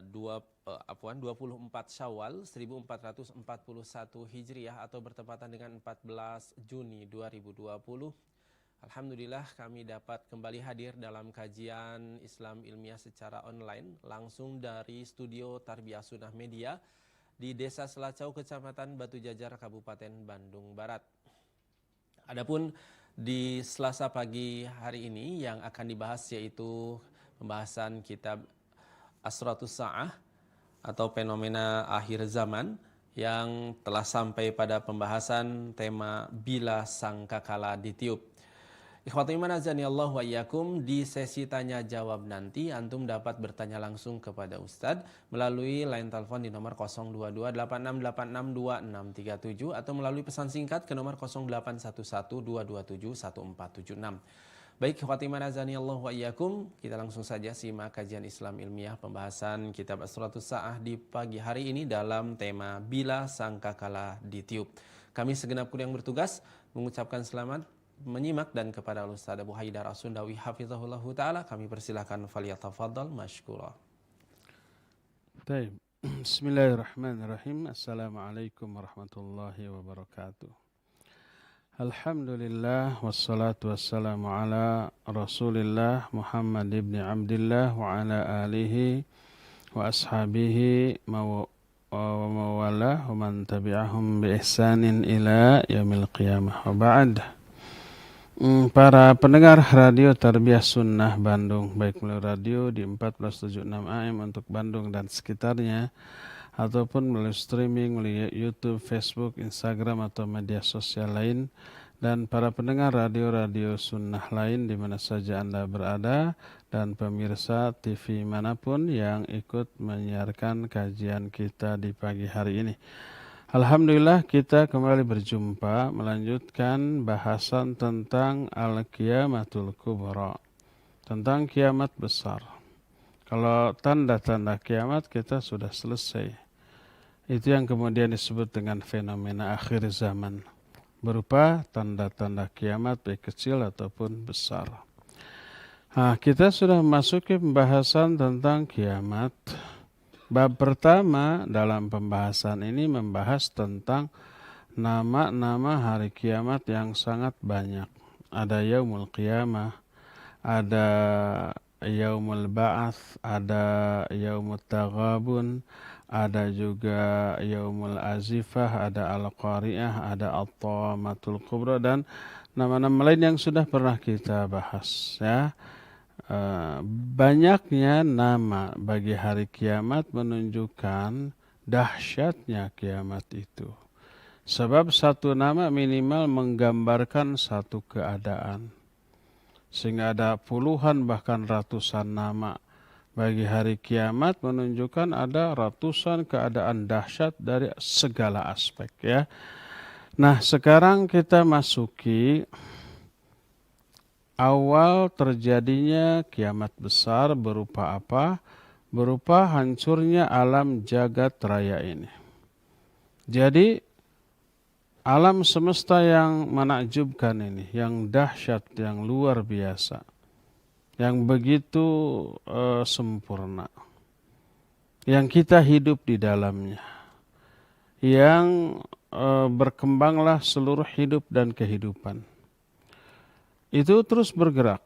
24 Syawal 1441 Hijriah atau bertepatan dengan 14 Juni 2020. Alhamdulillah kami dapat kembali hadir dalam kajian Islam ilmiah secara online langsung dari studio Tarbiyah Sunnah Media di Desa Selacau, Kecamatan Batu Jajar, Kabupaten Bandung Barat. Adapun di Selasa pagi hari ini yang akan dibahas yaitu pembahasan kitab Asratus Sa'ah atau fenomena akhir zaman yang telah sampai pada pembahasan tema bila sangkakala ditiup. Ikhwatul iman azani Allah wa iyyakum, di sesi tanya jawab nanti antum dapat bertanya langsung kepada Ustadz melalui line telepon di nomor 02286862637 atau melalui pesan singkat ke nomor 0811227146. Baik, ikhwati iman azani Allah wa iyyakum, kita langsung saja simak kajian Islam ilmiah pembahasan kitab Asratus Sa'ah di pagi hari ini dalam tema bila sangkakala ditiup. Kami segenap kru yang bertugas mengucapkan selamat menyimak, dan kepada Ustaz Abu Haidar As-Sundawi hafizahullahu taala kami persilakan, falyatafaddal mashkura. Baik. Bismillahirrahmanirrahim. Assalamualaikum warahmatullahi wabarakatuh. Alhamdulillah wassalatu wassalamu ala Rasulillah Muhammad ibn Abdillah wa ala alihi wa ashabihi wa mawala wa man tabi'ahum bi ihsanin ila yaumil qiyamah. Wa ba'd. Para pendengar radio Tarbiyah Sunnah Bandung, baik melalui radio di 1476 AM untuk Bandung dan sekitarnya, ataupun melalui streaming, melalui YouTube, Facebook, Instagram, atau media sosial lain, dan para pendengar radio-radio sunnah lain di mana saja Anda berada, dan pemirsa TV manapun yang ikut menyiarkan kajian kita di pagi hari ini. Alhamdulillah kita kembali berjumpa melanjutkan bahasan tentang Al-Qiyamatul Kubra, tentang kiamat besar. Kalau tanda-tanda kiamat kita sudah selesai. Itu yang kemudian disebut dengan fenomena akhir zaman, berupa tanda-tanda kiamat baik kecil ataupun besar. Nah, kita sudah memasuki pembahasan tentang kiamat. Bab pertama dalam pembahasan ini membahas tentang nama-nama hari kiamat yang sangat banyak. Ada Yaumul Qiyamah, ada Yaumul Ba'ats, ada Yaumut Taghabun, ada juga Yaumul Azifah, ada Al-Qari'ah, ada At-Tamatul Kubra, dan nama-nama lain yang sudah pernah kita bahas, ya. Banyaknya nama bagi hari kiamat menunjukkan dahsyatnya kiamat itu. Sebab satu nama minimal menggambarkan satu keadaan. Sehingga ada puluhan bahkan ratusan nama bagi hari kiamat menunjukkan ada ratusan keadaan dahsyat dari segala aspek, ya. Nah, sekarang kita masuki awal terjadinya kiamat besar berupa apa? Berupa hancurnya alam jagat raya ini. Jadi alam semesta yang menakjubkan ini, yang dahsyat, yang luar biasa, yang begitu sempurna, yang kita hidup di dalamnya, yang berkembanglah seluruh hidup dan kehidupan. Itu terus bergerak,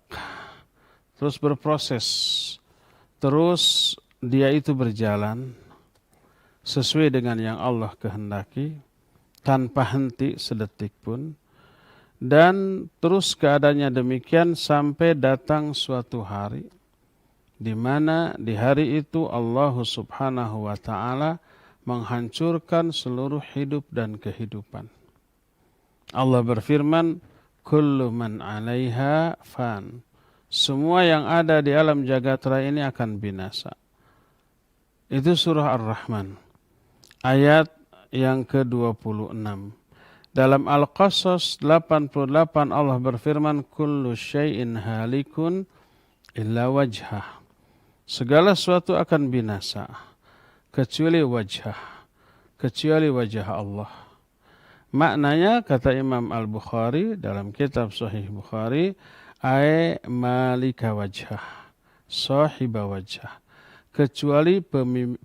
terus berproses, terus dia itu berjalan sesuai dengan yang Allah kehendaki, tanpa henti sedetik pun. Dan terus keadaannya demikian sampai datang suatu hari di mana di hari itu Allah Subhanahu wa taala menghancurkan seluruh hidup dan kehidupan. Allah berfirman, kullu man 'alaiha fan. Semua yang ada di alam jagat raya ini akan binasa. Itu surah Ar-Rahman ayat yang ke-26. Dalam Al-Qasas 88 Allah berfirman, kullu syai'in halikun illa wajhah. Segala sesuatu akan binasa kecuali wajah, kecuali wajah Allah. Maknanya kata Imam Al-Bukhari dalam kitab Sahih Bukhari, ay malika wajhah, sahiba wajhah. kecuali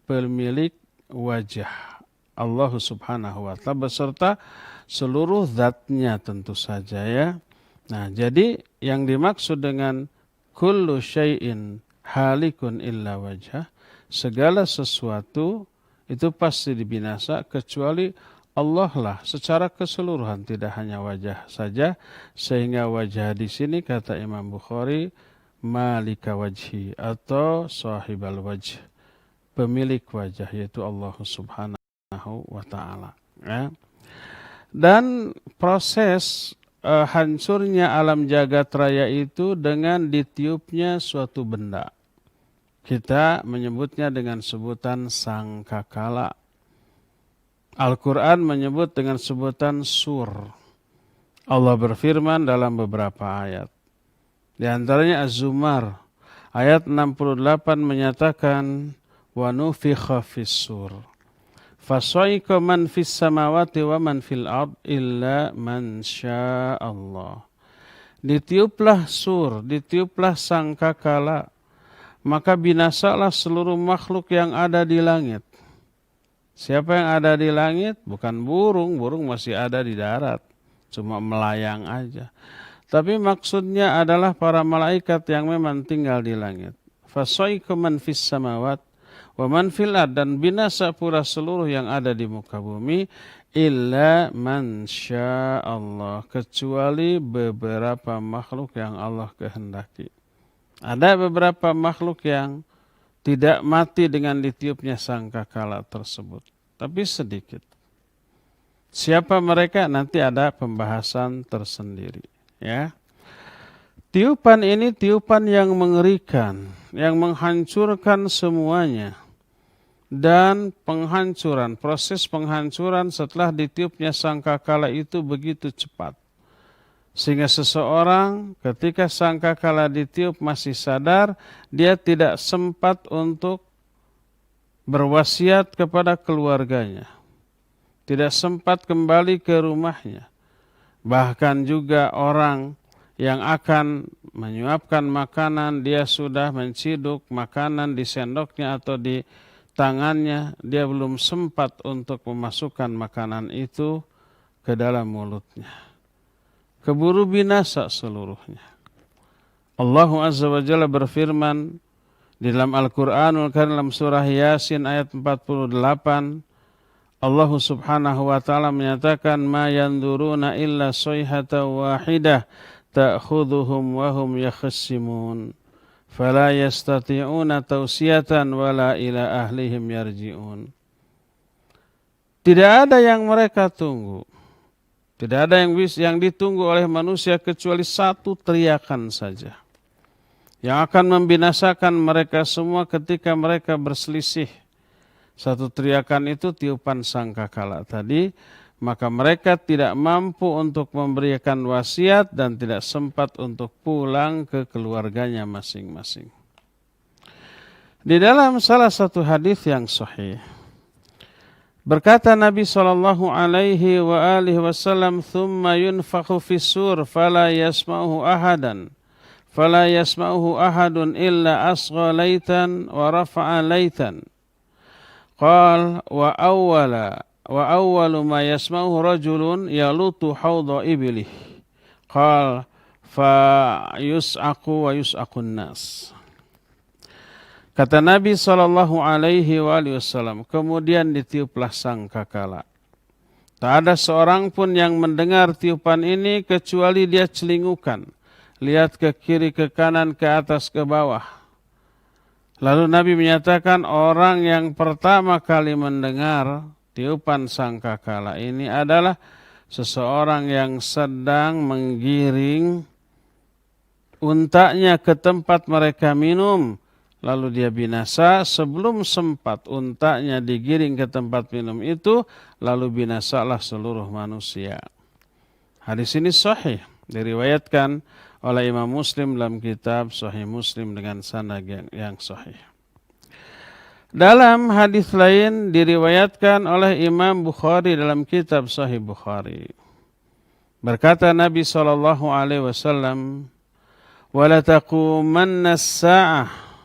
pemilik wajah Allah Subhanahu wa ta'ala beserta seluruh zatnya tentu saja ya. Nah, jadi yang dimaksud dengan kullu syai'in halikun illa wajah, segala sesuatu itu pasti dibinasa kecuali Allah lah secara keseluruhan, tidak hanya wajah saja, sehingga wajah di sini kata Imam Bukhari malika wajhi atau sahibal wajh, pemilik wajah, yaitu Allah Subhanahu wa ta'ala ya. Dan proses hancurnya alam jagat raya itu dengan ditiupnya suatu benda. Kita menyebutnya dengan sebutan sangkakala. Al-Quran menyebut dengan sebutan sur. Allah berfirman dalam beberapa ayat. Di antaranya Az-Zumar ayat 68 menyatakan wa nufikha fis-sur fasa'iqa man fis samawati wa man fil ard illa man sya'allah. Ditiuplah sur, ditiuplah sangkakala, maka binasalah seluruh makhluk yang ada di langit. Siapa yang ada di langit? Bukan burung, burung masih ada di darat, cuma melayang aja. Tapi maksudnya adalah para malaikat yang memang tinggal di langit. Fasa'iqa man fis samawat wa man fil ard, dan binasa pula seluruh yang ada di muka bumi illa man sya'allah, kecuali beberapa makhluk yang Allah kehendaki. Ada beberapa makhluk yang tidak mati dengan ditiupnya sangkakala tersebut, tapi sedikit. Siapa mereka? Nanti ada pembahasan tersendiri. Ya, tiupan ini tiupan yang mengerikan, yang menghancurkan semuanya. Dan penghancuran, proses penghancuran setelah ditiupnya sangkakala itu begitu cepat. Sehingga seseorang ketika sangkakala ditiup masih sadar, dia tidak sempat untuk berwasiat kepada keluarganya. Tidak sempat kembali ke rumahnya. Bahkan juga orang yang akan menyuapkan makanan, dia sudah menciduk makanan di sendoknya atau di tangannya, dia belum sempat untuk memasukkan makanan itu ke dalam mulutnya. Keburu binasa seluruhnya. Allah Azza wa Jalla berfirman di dalam Al-Quranul Karim dalam surah Yasin ayat 48, Allah Subhanahu wa ta'ala menyatakan ma yanduruna illa sayhata wahidah ta'khudhuhum wa hum yakhsimun fala yastati'una tawsiyatan wala ila ahlihim yarji'un. Tidak ada yang mereka tunggu. Tidak ada yang ditunggu oleh manusia kecuali satu teriakan saja, yang akan membinasakan mereka semua ketika mereka berselisih. Satu teriakan itu tiupan sangkakala tadi, maka mereka tidak mampu untuk memberikan wasiat dan tidak sempat untuk pulang ke keluarganya masing-masing. Di dalam salah satu hadis yang sahih, berkata Nabi SAW, "Thumma yunfakhu fis-sur, fala yasma'uhu ahadun illa asgha laitan wa rafa'a laitan. Qal wa awwalu ma yasma'uhu rajulun yalutu hawdha ibilih. Qal fa yus'aqu wa yus'aqun nas." Kata Nabi SAW, kemudian ditiuplah sangkakala. Tak ada seorang pun yang mendengar tiupan ini kecuali dia celingukan. Lihat ke kiri, ke kanan, ke atas, ke bawah. Lalu Nabi menyatakan orang yang pertama kali mendengar tiupan sangkakala ini adalah seseorang yang sedang menggiring untanya ke tempat mereka minum. Lalu dia binasa sebelum sempat untanya digiring ke tempat minum itu, lalu binasalah seluruh manusia. Hadis ini sahih, diriwayatkan oleh Imam Muslim dalam kitab Sahih Muslim dengan sanad yang sahih. Dalam hadis lain diriwayatkan oleh Imam Bukhari dalam kitab Sahih Bukhari. Berkata Nabi SAW, "Wala taqumanna as-sa'ah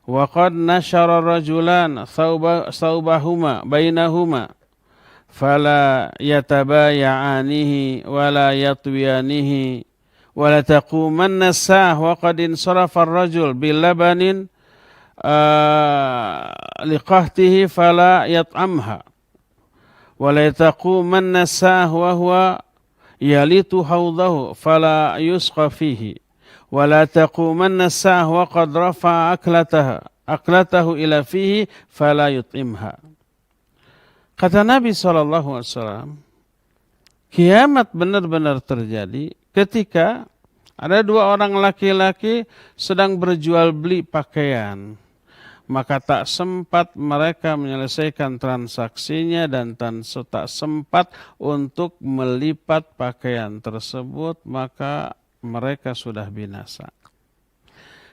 wa qad nashara rajulan thawbahuma bainahuma fala yatabaya'anihi wala yatwiyanihi wala taqumanna as-sa'ah wa qad insarafa ar-rajul bil labanin liqahtihi fala yat'amha wala taqumanna as-sa'ah wa huwa yalitu hawdahu fala yusqa fihi wala taqumanna as-sa'ah wa qad rafa'a aklatahu ila fihi fala yut'imha. Kata Nabi SAW, kiamat benar-benar terjadi ketika ada dua orang laki-laki sedang berjual beli pakaian. Maka tak sempat mereka menyelesaikan transaksinya dan tak sempat untuk melipat pakaian tersebut, maka mereka sudah binasa.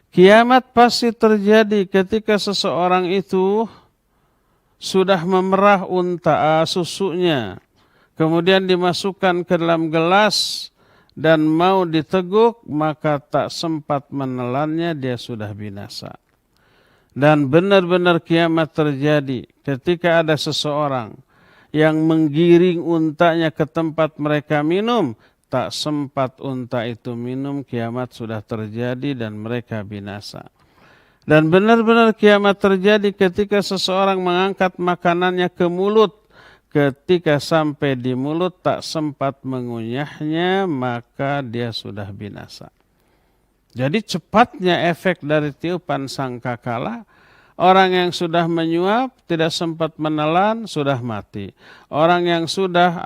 Kiamat pasti terjadi ketika seseorang itu sudah memerah susunya, kemudian dimasukkan ke dalam gelas dan mau diteguk, maka tak sempat menelannya, dia sudah binasa. Dan benar-benar kiamat terjadi ketika ada seseorang yang menggiring untanya ke tempat mereka minum, tak sempat unta itu minum, kiamat sudah terjadi dan mereka binasa. Dan benar-benar kiamat terjadi ketika seseorang mengangkat makanannya ke mulut. Ketika sampai di mulut tak sempat mengunyahnya, maka dia sudah binasa. Jadi cepatnya efek dari tiupan sangkakala, orang yang sudah menyuap tidak sempat menelan sudah mati. Orang yang sudah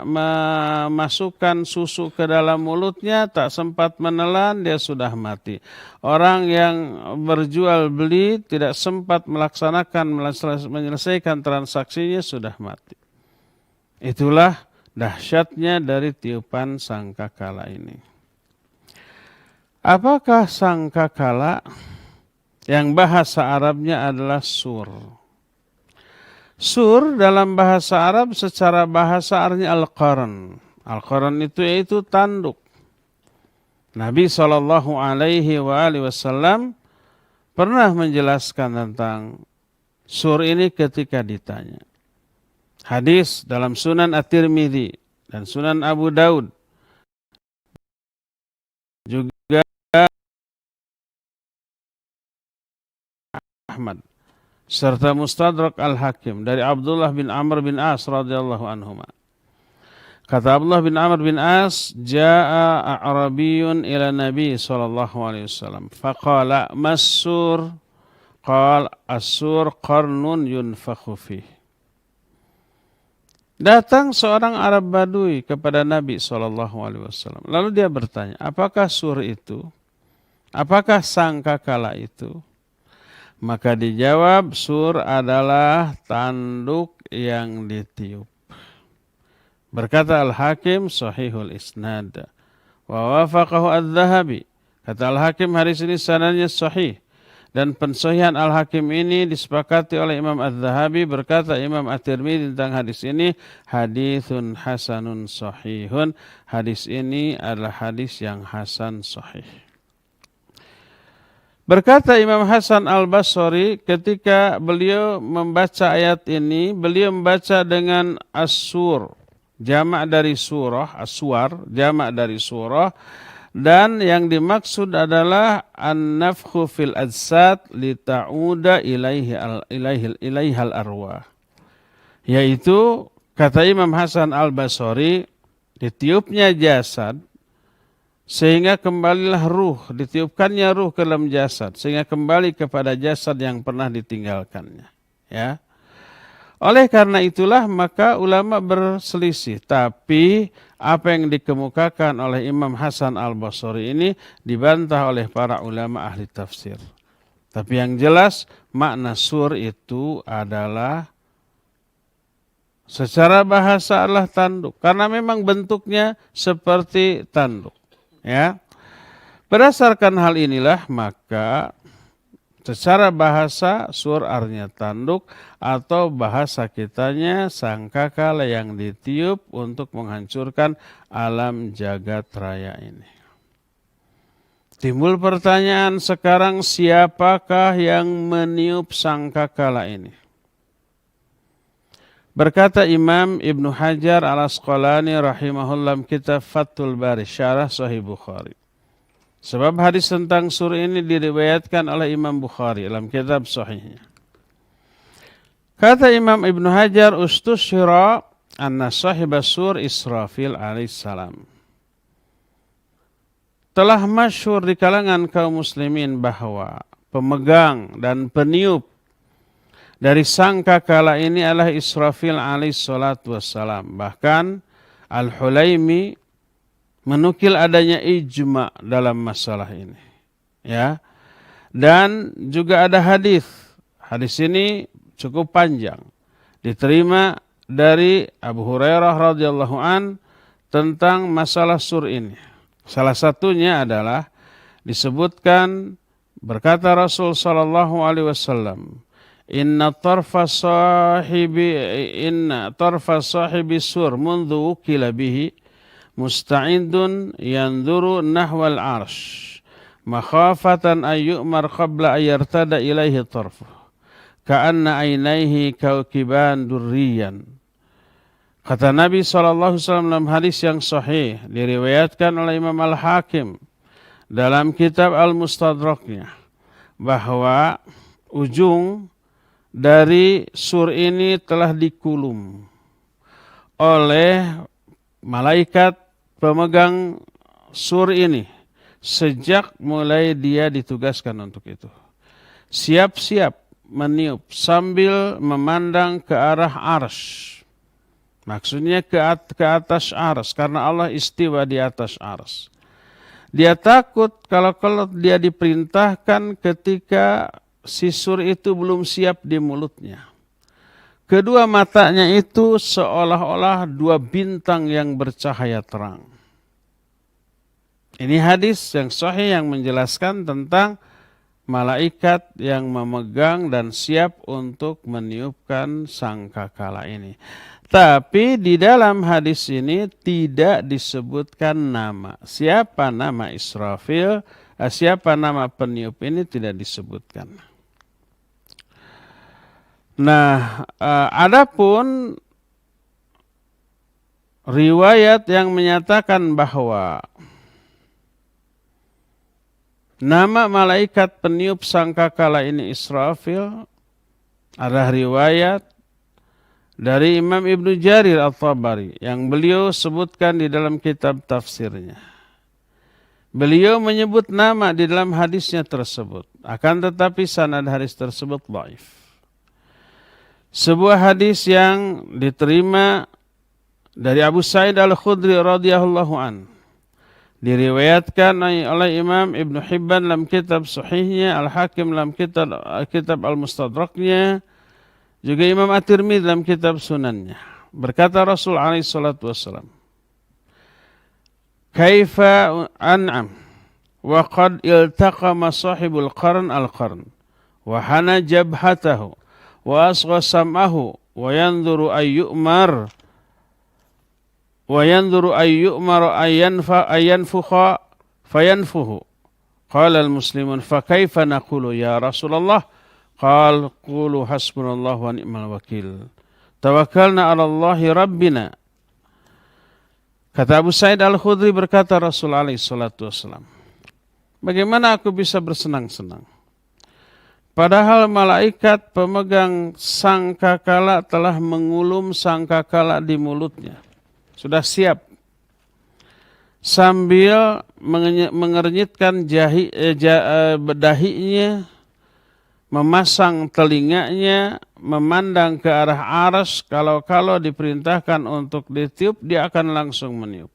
memasukkan susu ke dalam mulutnya tak sempat menelan, dia sudah mati. Orang yang berjual beli tidak sempat menyelesaikan transaksinya sudah mati. Itulah dahsyatnya dari tiupan sangkakala ini. Apakah sangkakala? Yang bahasa Arabnya adalah sur. Sur dalam bahasa Arab secara bahasa artinya al-qarn. Al-qarn itu yaitu tanduk. Nabi SAW pernah menjelaskan tentang sur ini ketika ditanya. Hadis dalam Sunan At-Tirmidzi dan Sunan Abu Daud juga Ahmad serta Mustadrak Al-Hakim dari Abdullah bin Amr bin As radhiyallahu anhuma. Kata Abdullah bin Amr bin As, "Jaa a'rabiyyun ila Nabi sallallahu alaihi wasallam, faqala mas-sur?" Qala as-sur qarnun yunfakhu fih. Datang seorang Arab Badui kepada Nabi sallallahu alaihi wasallam. Lalu dia bertanya, "Apakah sur itu? Apakah sangkakala itu?" Maka dijawab, sur adalah tanduk yang ditiup. Berkata Al-Hakim, sahihul isnad. Wa wafaqahu Adz-Dzahabi. Kata Al-Hakim, hadis ini sanadnya sahih. Dan pensahihan Al-Hakim ini disepakati oleh Imam Adz-Dzahabi. Berkata Imam At-Tirmidzi tentang hadis ini, haditsun hasanun sahihun. Hadis ini adalah hadis yang hasan sahih. Berkata Imam Hasan Al-Basri ketika beliau membaca ayat ini, beliau membaca dengan as-sur, jamak dari surah, aswar, jamak dari surah, dan yang dimaksud adalah an-nafkhu fil ajsad li ta'uda ilaihal arwah. Yaitu kata Imam Hasan Al-Basri, ditiupnya jasad sehingga kembalilah ruh, ditiupkannya ruh ke dalam jasad, sehingga kembali kepada jasad yang pernah ditinggalkannya. Ya. Oleh karena itulah maka ulama berselisih. Tapi apa yang dikemukakan oleh Imam Hasan Al-Basri ini dibantah oleh para ulama ahli tafsir. Tapi yang jelas makna sur itu adalah secara bahasa adalah tanduk. Karena memang bentuknya seperti tanduk. Ya, berdasarkan hal inilah maka secara bahasa sur artinya tanduk atau bahasa kitanya sangkakala yang ditiup untuk menghancurkan alam jagat raya ini. Timbul pertanyaan sekarang, siapakah yang meniup sangkakala ini? Berkata Imam Ibnu Hajar al-Asqalani rahimahullah kitab Fathul Bari, syarah Sahih Bukhari. Sebab hadis tentang sur ini diriwayatkan oleh Imam Bukhari dalam kitab Sahihnya. Kata Imam Ibnu Hajar, ustushira anna sahibas sur Israfil alaihissalam. Telah masyhur di kalangan kaum muslimin bahwa pemegang dan peniup dari sangkakala ini adalah Israfil alaihissalatu wassalam. Bahkan Al-Hulaimi menukil adanya ijma dalam masalah ini. Ya. Dan juga ada hadis. Hadis ini cukup panjang. Diterima dari Abu Hurairah radhiyallahu an tentang masalah sur ini. Salah satunya adalah disebutkan berkata Rasul sallallahu alaihi wasallam, Inna tarfa sahibi sur mundu wukila bihi musta'indun yanzuru nahwal arsh makhafatan ayyumar qabla ayyartada ilaihi tarfu ka'anna aynaihi kawkiban durriyan. Kata Nabi SAW dalam hadis yang sahih diriwayatkan oleh Imam Al-Hakim dalam kitab Al-Mustadraknya bahwa ujung dari sur ini telah dikulum oleh malaikat pemegang sur ini sejak mulai dia ditugaskan untuk itu. Siap-siap meniup sambil memandang ke arah arsy. Maksudnya ke atas arsy karena Allah istiwa di atas arsy. Dia takut kalau dia diperintahkan ketika si sur itu belum siap di mulutnya. Kedua matanya itu seolah-olah dua bintang yang bercahaya terang. Ini hadis yang sahih yang menjelaskan tentang malaikat yang memegang dan siap untuk meniupkan sangkakala ini. Tapi di dalam hadis ini tidak disebutkan nama. Siapa nama Israfil, siapa nama peniup ini tidak disebutkan. Nah, adapun riwayat yang menyatakan bahwa nama malaikat peniup sangkakala ini Israfil adalah riwayat dari Imam Ibnu Jarir At-Tabari yang beliau sebutkan di dalam kitab tafsirnya. Beliau menyebut nama di dalam hadisnya tersebut. Akan tetapi sanad hadis tersebut dhaif. Sebuah hadis yang diterima dari Abu Sa'id Al-Khudri radhiyallahu an. Diriwayatkan oleh Imam Ibnu Hibban dalam kitab Sahihnya, Al-Hakim dalam kitab Al-Mustadraknya, juga Imam At-Tirmidzi dalam kitab Sunannya. Berkata Rasul alaihi salatu wassalam, Kaifa an'am wa qad iltaqama sahibul qarn al-qarn wa hana jabhatahu wa asgha sam'ahu wa yanzuru ayyumar ayanfukha fayanfuhu. Qala al-muslimun fa kaifa naqulu ya Rasulullah? Qal qulu hasbunallahu wa ni'mal wakil. Tawakkalna 'ala Allahi rabbina. Kata Abu Sa'id Al-Khudri berkata Rasul alaihi salatu wassalam, bagaimana aku bisa bersenang-senang? Padahal malaikat pemegang sangkakala telah mengulum sangkakala di mulutnya. Sudah siap. Sambil mengernyitkan dahinya, memasang telinganya, memandang ke arah arsy, kalau diperintahkan untuk ditiup, dia akan langsung meniup.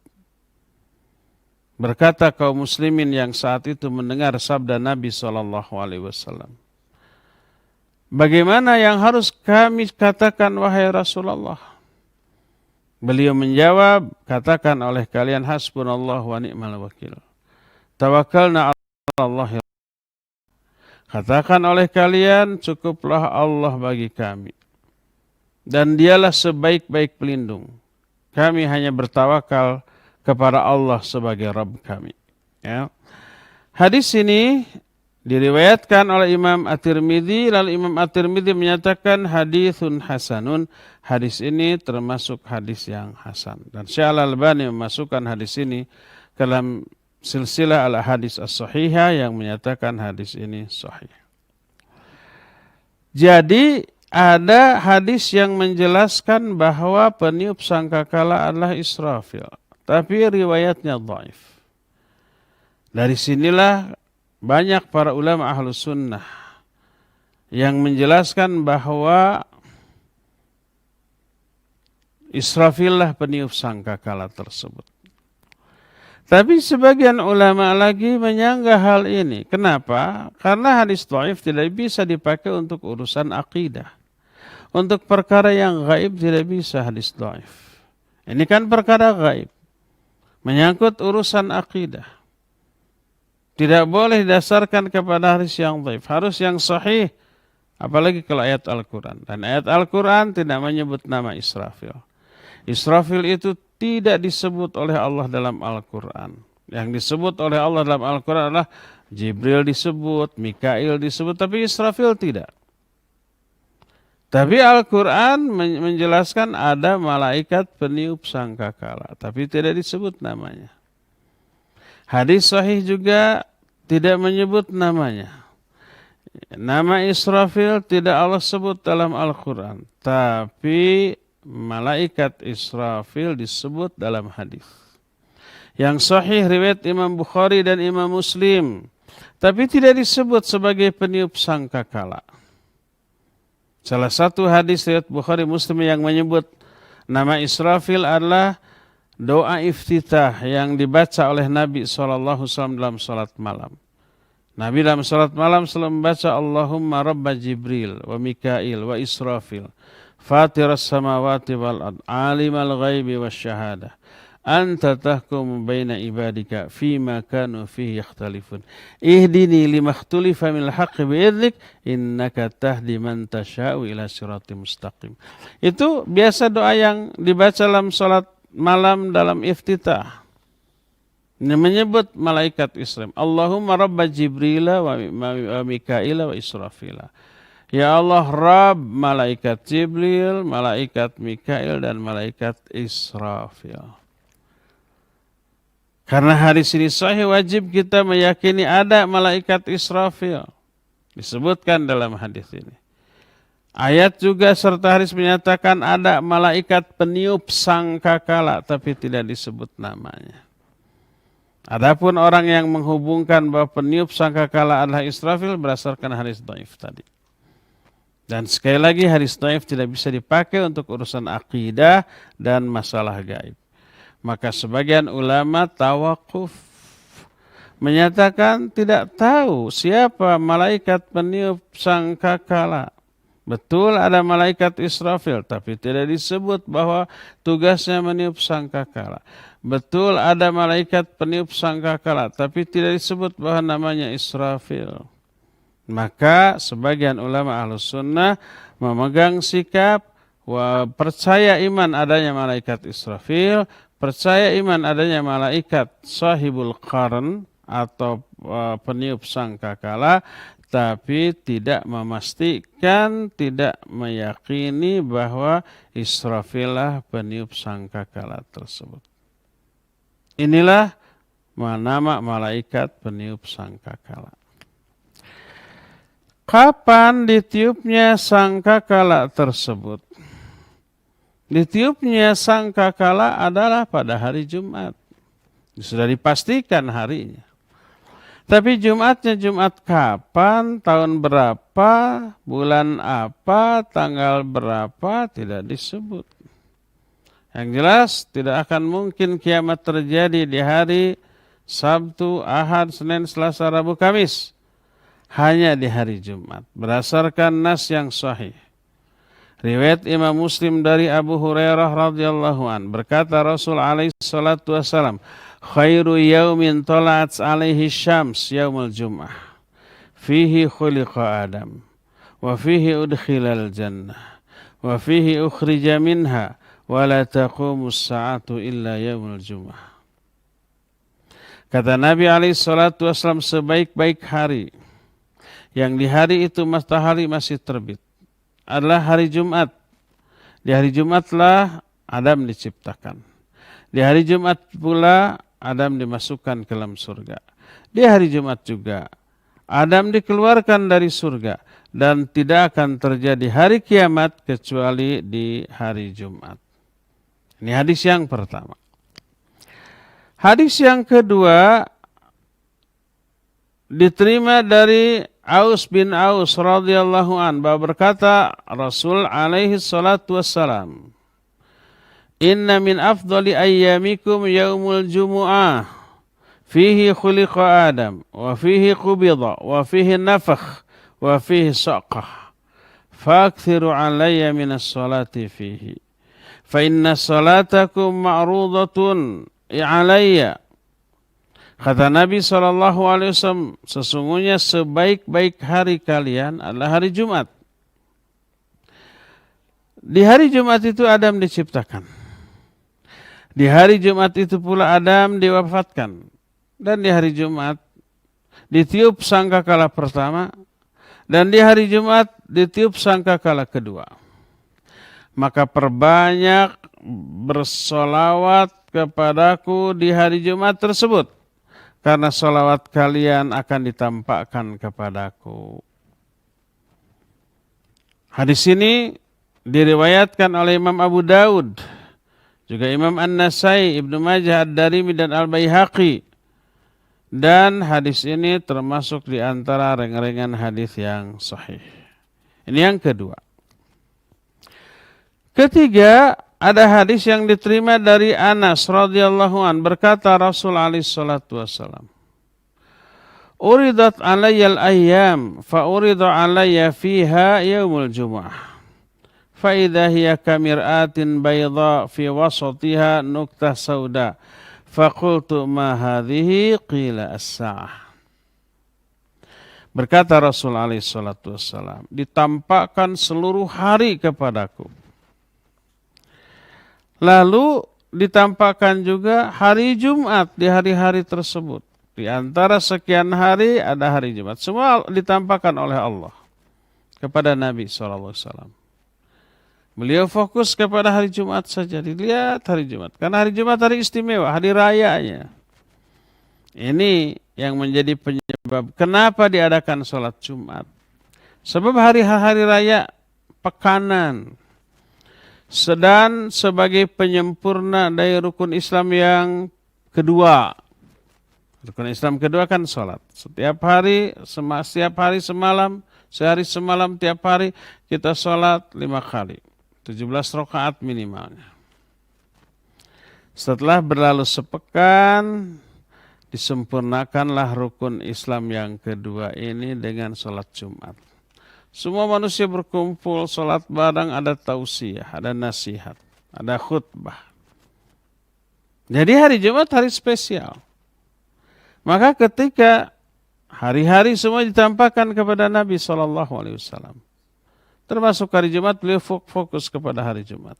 Berkata kaum muslimin yang saat itu mendengar sabda Nabi SAW. Bagaimana yang harus kami katakan wahai Rasulullah? Beliau menjawab, katakan oleh kalian hasbunallah wa ni'mal wakil. Tawakkalna 'ala Allahi. Katakan oleh kalian, cukuplah Allah bagi kami. Dan dialah sebaik-baik pelindung. Kami hanya bertawakal kepada Allah sebagai Rabb kami. Ya. Hadis ini diriwayatkan oleh Imam At-Tirmidzi, lalu Imam At-Tirmidzi menyatakan haditsun hasanun. Hadis ini termasuk hadis yang hasan. Dan Syekh Al-Albani memasukkan hadis ini ke dalam silsilah al-hadis as-sahihah yang menyatakan hadis ini sahih. Jadi ada hadis yang menjelaskan bahwa peniup sangkakala adalah Israfil, tapi riwayatnya dhaif. Dari sinilah banyak para ulama ahlus sunnah yang menjelaskan bahwa Israfil lah peniup sangkakala tersebut. Tapi sebagian ulama lagi menyanggah hal ini. Kenapa? Karena hadis dhaif tidak bisa dipakai untuk urusan akidah. Untuk perkara yang gaib tidak bisa hadis dhaif. Ini kan perkara gaib. Menyangkut urusan akidah. Tidak boleh didasarkan kepada hadis yang dhaif. Harus yang sahih. Apalagi kalau ayat Al-Quran. Dan ayat Al-Quran tidak menyebut nama Israfil. Israfil itu tidak disebut oleh Allah dalam Al-Quran. Yang disebut oleh Allah dalam Al-Quran adalah Jibril disebut, Mikail disebut, tapi Israfil tidak. Tapi Al-Quran menjelaskan ada malaikat peniup sangkakala, tapi tidak disebut namanya. Hadis sahih juga tidak menyebut namanya. Nama Israfil tidak Allah sebut dalam Al-Quran, tapi malaikat Israfil disebut dalam hadis. Yang sahih riwayat Imam Bukhari dan Imam Muslim, tapi tidak disebut sebagai peniup sangkakala. Salah satu hadis riwayat Bukhari Muslim yang menyebut nama Israfil adalah doa iftitah yang dibaca oleh Nabi SAW dalam salat malam. Nabi dalam salat malam selalu membaca Allahumma rabba Jibril wa Mikail wa Israfil Fatiras samawati wal ard, alimal ghaibi wasyahadah, anta tahkumu baina ibadika fima kanu fihi yakhtalifun. Ihdini lima ikhtulifa minal haqqi bi'idhnik, innaka tahdi man tasha'u ila siratim mustaqim. Itu biasa doa yang dibaca dalam salat malam dalam iftitah. Ini menyebut malaikat Islam. Allahumma rabba Jibrila wa Mikaila wa Israfila. Ya Allah, Rabb malaikat Jibril, malaikat Mikail, dan malaikat Israfil. Karena hadis ini sahih, wajib kita meyakini ada malaikat Israfil. Disebutkan dalam hadis ini. Ayat juga serta hadis menyatakan ada malaikat peniup sangkakala, tapi tidak disebut namanya. Adapun orang yang menghubungkan bahwa peniup sangkakala adalah Israfil berdasarkan hadis dhaif tadi. Dan sekali lagi hadis dhaif tidak bisa dipakai untuk urusan akidah dan masalah gaib. Maka sebagian ulama tawakuf menyatakan tidak tahu siapa malaikat peniup sangkakala. Betul ada malaikat Israfil, tapi tidak disebut bahwa tugasnya meniup sangkakala. Betul ada malaikat peniup sangkakala, tapi tidak disebut bahwa namanya Israfil. Maka sebagian ulama Ahlus Sunnah memegang sikap percaya iman adanya malaikat Israfil, percaya iman adanya malaikat sahibul qarn atau peniup sangkakala, tapi tidak memastikan, tidak meyakini bahwa Israfilah peniup sangkakala tersebut. Inilah nama malaikat peniup sangkakala. Kapan ditiupnya sangkakala tersebut? Ditiupnya sangkakala adalah pada hari Jumat. Sudah dipastikan harinya. Tapi Jumatnya Jumat kapan, tahun berapa, bulan apa, tanggal berapa, tidak disebut. Yang jelas tidak akan mungkin kiamat terjadi di hari Sabtu, Ahad, Senin, Selasa, Rabu, Kamis. Hanya di hari Jumat. Berdasarkan nas yang sahih. Riwayat Imam Muslim dari Abu Hurairah radhiyallahu an, berkata Rasul alaihi salatu wasalam, khairu yaumin tala'at alaihi syams yaumul jum'ah. Fihi khuliqa Adam. Wa fihi udkhilal jannah. Wa fihi ukhrija minha. Wa la taqumus sa'atu illa yaumul jum'ah. Kata Nabi SAW, sebaik-baik hari yang di hari itu matahari masih terbit adalah hari Jumat. Di hari Jumatlah Adam diciptakan. Di hari Jumat pula Adam dimasukkan ke dalam surga. Di hari Jumat juga Adam dikeluarkan dari surga dan tidak akan terjadi hari kiamat kecuali di hari Jumat. Ini hadis yang pertama. Hadis yang kedua diterima dari Aus bin Aus radhiyallahu an, bahwa berkata Rasul alaihi salatu wassalam, "Inna min afdali ayyamikum yaumul jumu'ah, fihi khuliqa Adam, wa fihi qubida, wa fihi nafakh, wa fihi saqah. Fakthiru alayya minas salati fihi. Fa inna salatakum ma'rudatun alayya." Kata Nabi SAW, sesungguhnya sebaik-baik hari kalian adalah hari Jumat. Di hari Jumat itu Adam diciptakan. Di hari Jumat itu pula Adam diwafatkan. Dan di hari Jumat ditiup sangkakala pertama. Dan di hari Jumat ditiup sangkakala kedua. Maka perbanyak bersolawat kepadaku di hari Jumat tersebut, karena salawat kalian akan ditampakkan kepadaku. Hadis ini diriwayatkan oleh Imam Abu Daud, juga Imam An-Nasai, Ibnu Majah, Ad-Darimi, dan Al-Baihaqi. Dan hadis ini termasuk di antara ringan-ringan hadis yang sahih. Ini yang kedua. Ketiga, ada hadis yang diterima dari Anas radhiyallahu an, berkata Rasul alaihi salatu wasallam, "Uridat alayyal ayyam fa urida alayya fiha yaumul jumu'ah. Fa idza hiya kamir'atin bayda fi wasatiha nuktah sauda. Fa qultu ma hadhihi qila as-sa'ah." Berkata Rasul alaihi salatu wasallam, ditampakkan seluruh hari kepadaku. Lalu ditampakkan juga hari Jumat di hari-hari tersebut. Di antara sekian hari ada hari Jumat. Semua ditampakkan oleh Allah kepada Nabi SAW. Beliau fokus kepada hari Jumat saja. Dilihat hari Jumat. Karena hari Jumat hari istimewa, hari rayanya. Ini yang menjadi penyebab kenapa diadakan sholat Jumat. Sebab hari-hari raya pekanan. Dan sebagai penyempurna dari rukun Islam yang kedua. Rukun Islam kedua kan sholat. Setiap hari semalam, sehari semalam tiap hari kita sholat 5 kali. 17 rakaat minimalnya. Setelah berlalu sepekan, disempurnakanlah rukun Islam yang kedua ini dengan sholat Jumat. Semua manusia berkumpul, sholat bareng, ada tausiah, ada nasihat, ada khutbah. Jadi hari Jumat hari spesial. Maka ketika hari-hari semua ditampakkan kepada Nabi SAW. Termasuk hari Jumat, beliau fokus kepada hari Jumat.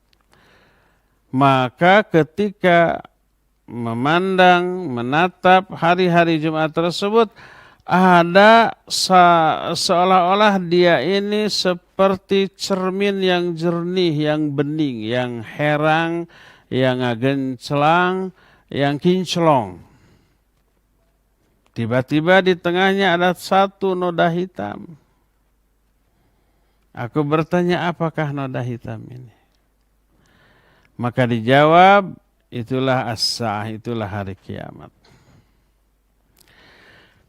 Maka ketika memandang, menatap hari-hari Jumat tersebut, ada seolah-olah dia ini seperti cermin yang jernih, yang bening, yang herang, yang genclang, yang kinclong. Tiba-tiba di tengahnya ada satu noda hitam. Aku bertanya, apakah noda hitam ini? Maka dijawab, itulah as-sa'ah, itulah hari kiamat.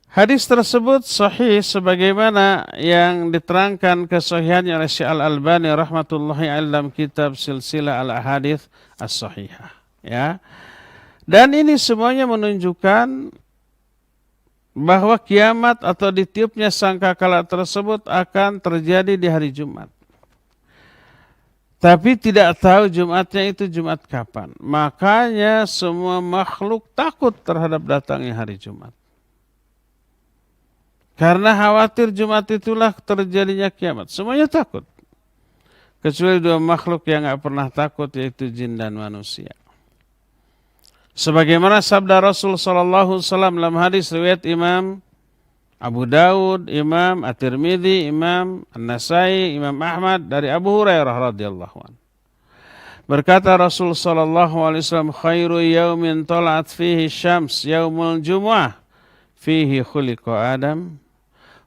Hadis tersebut sahih sebagaimana yang diterangkan kesahihannya oleh Syekh Al-Albani rahmatullahi alaihi dalam kitab Silsilah Al-Ahadits As-Sahihah, ya. Dan ini semuanya menunjukkan bahwa kiamat atau ditiupnya sangkakala tersebut akan terjadi di hari Jumat. Tapi tidak tahu Jumatnya itu Jumat kapan. Makanya semua makhluk takut terhadap datangnya hari Jumat. Karena khawatir Jumat itulah terjadinya kiamat. Semuanya takut. Kecuali dua makhluk yang tidak pernah takut, yaitu jin dan manusia. Sebagaimana sabda Rasul sallallahu alaihi wasallam dalam hadis riwayat Imam Abu Daud, Imam At-Tirmidzi, Imam An-Nasai, Imam Ahmad dari Abu Hurairah radhiyallahu anhu. Berkata Rasul sallallahu alaihi wasallam, khairu yaumin tala'at fihi syams yaumul jumu'ah, fihi khuliqa Adam,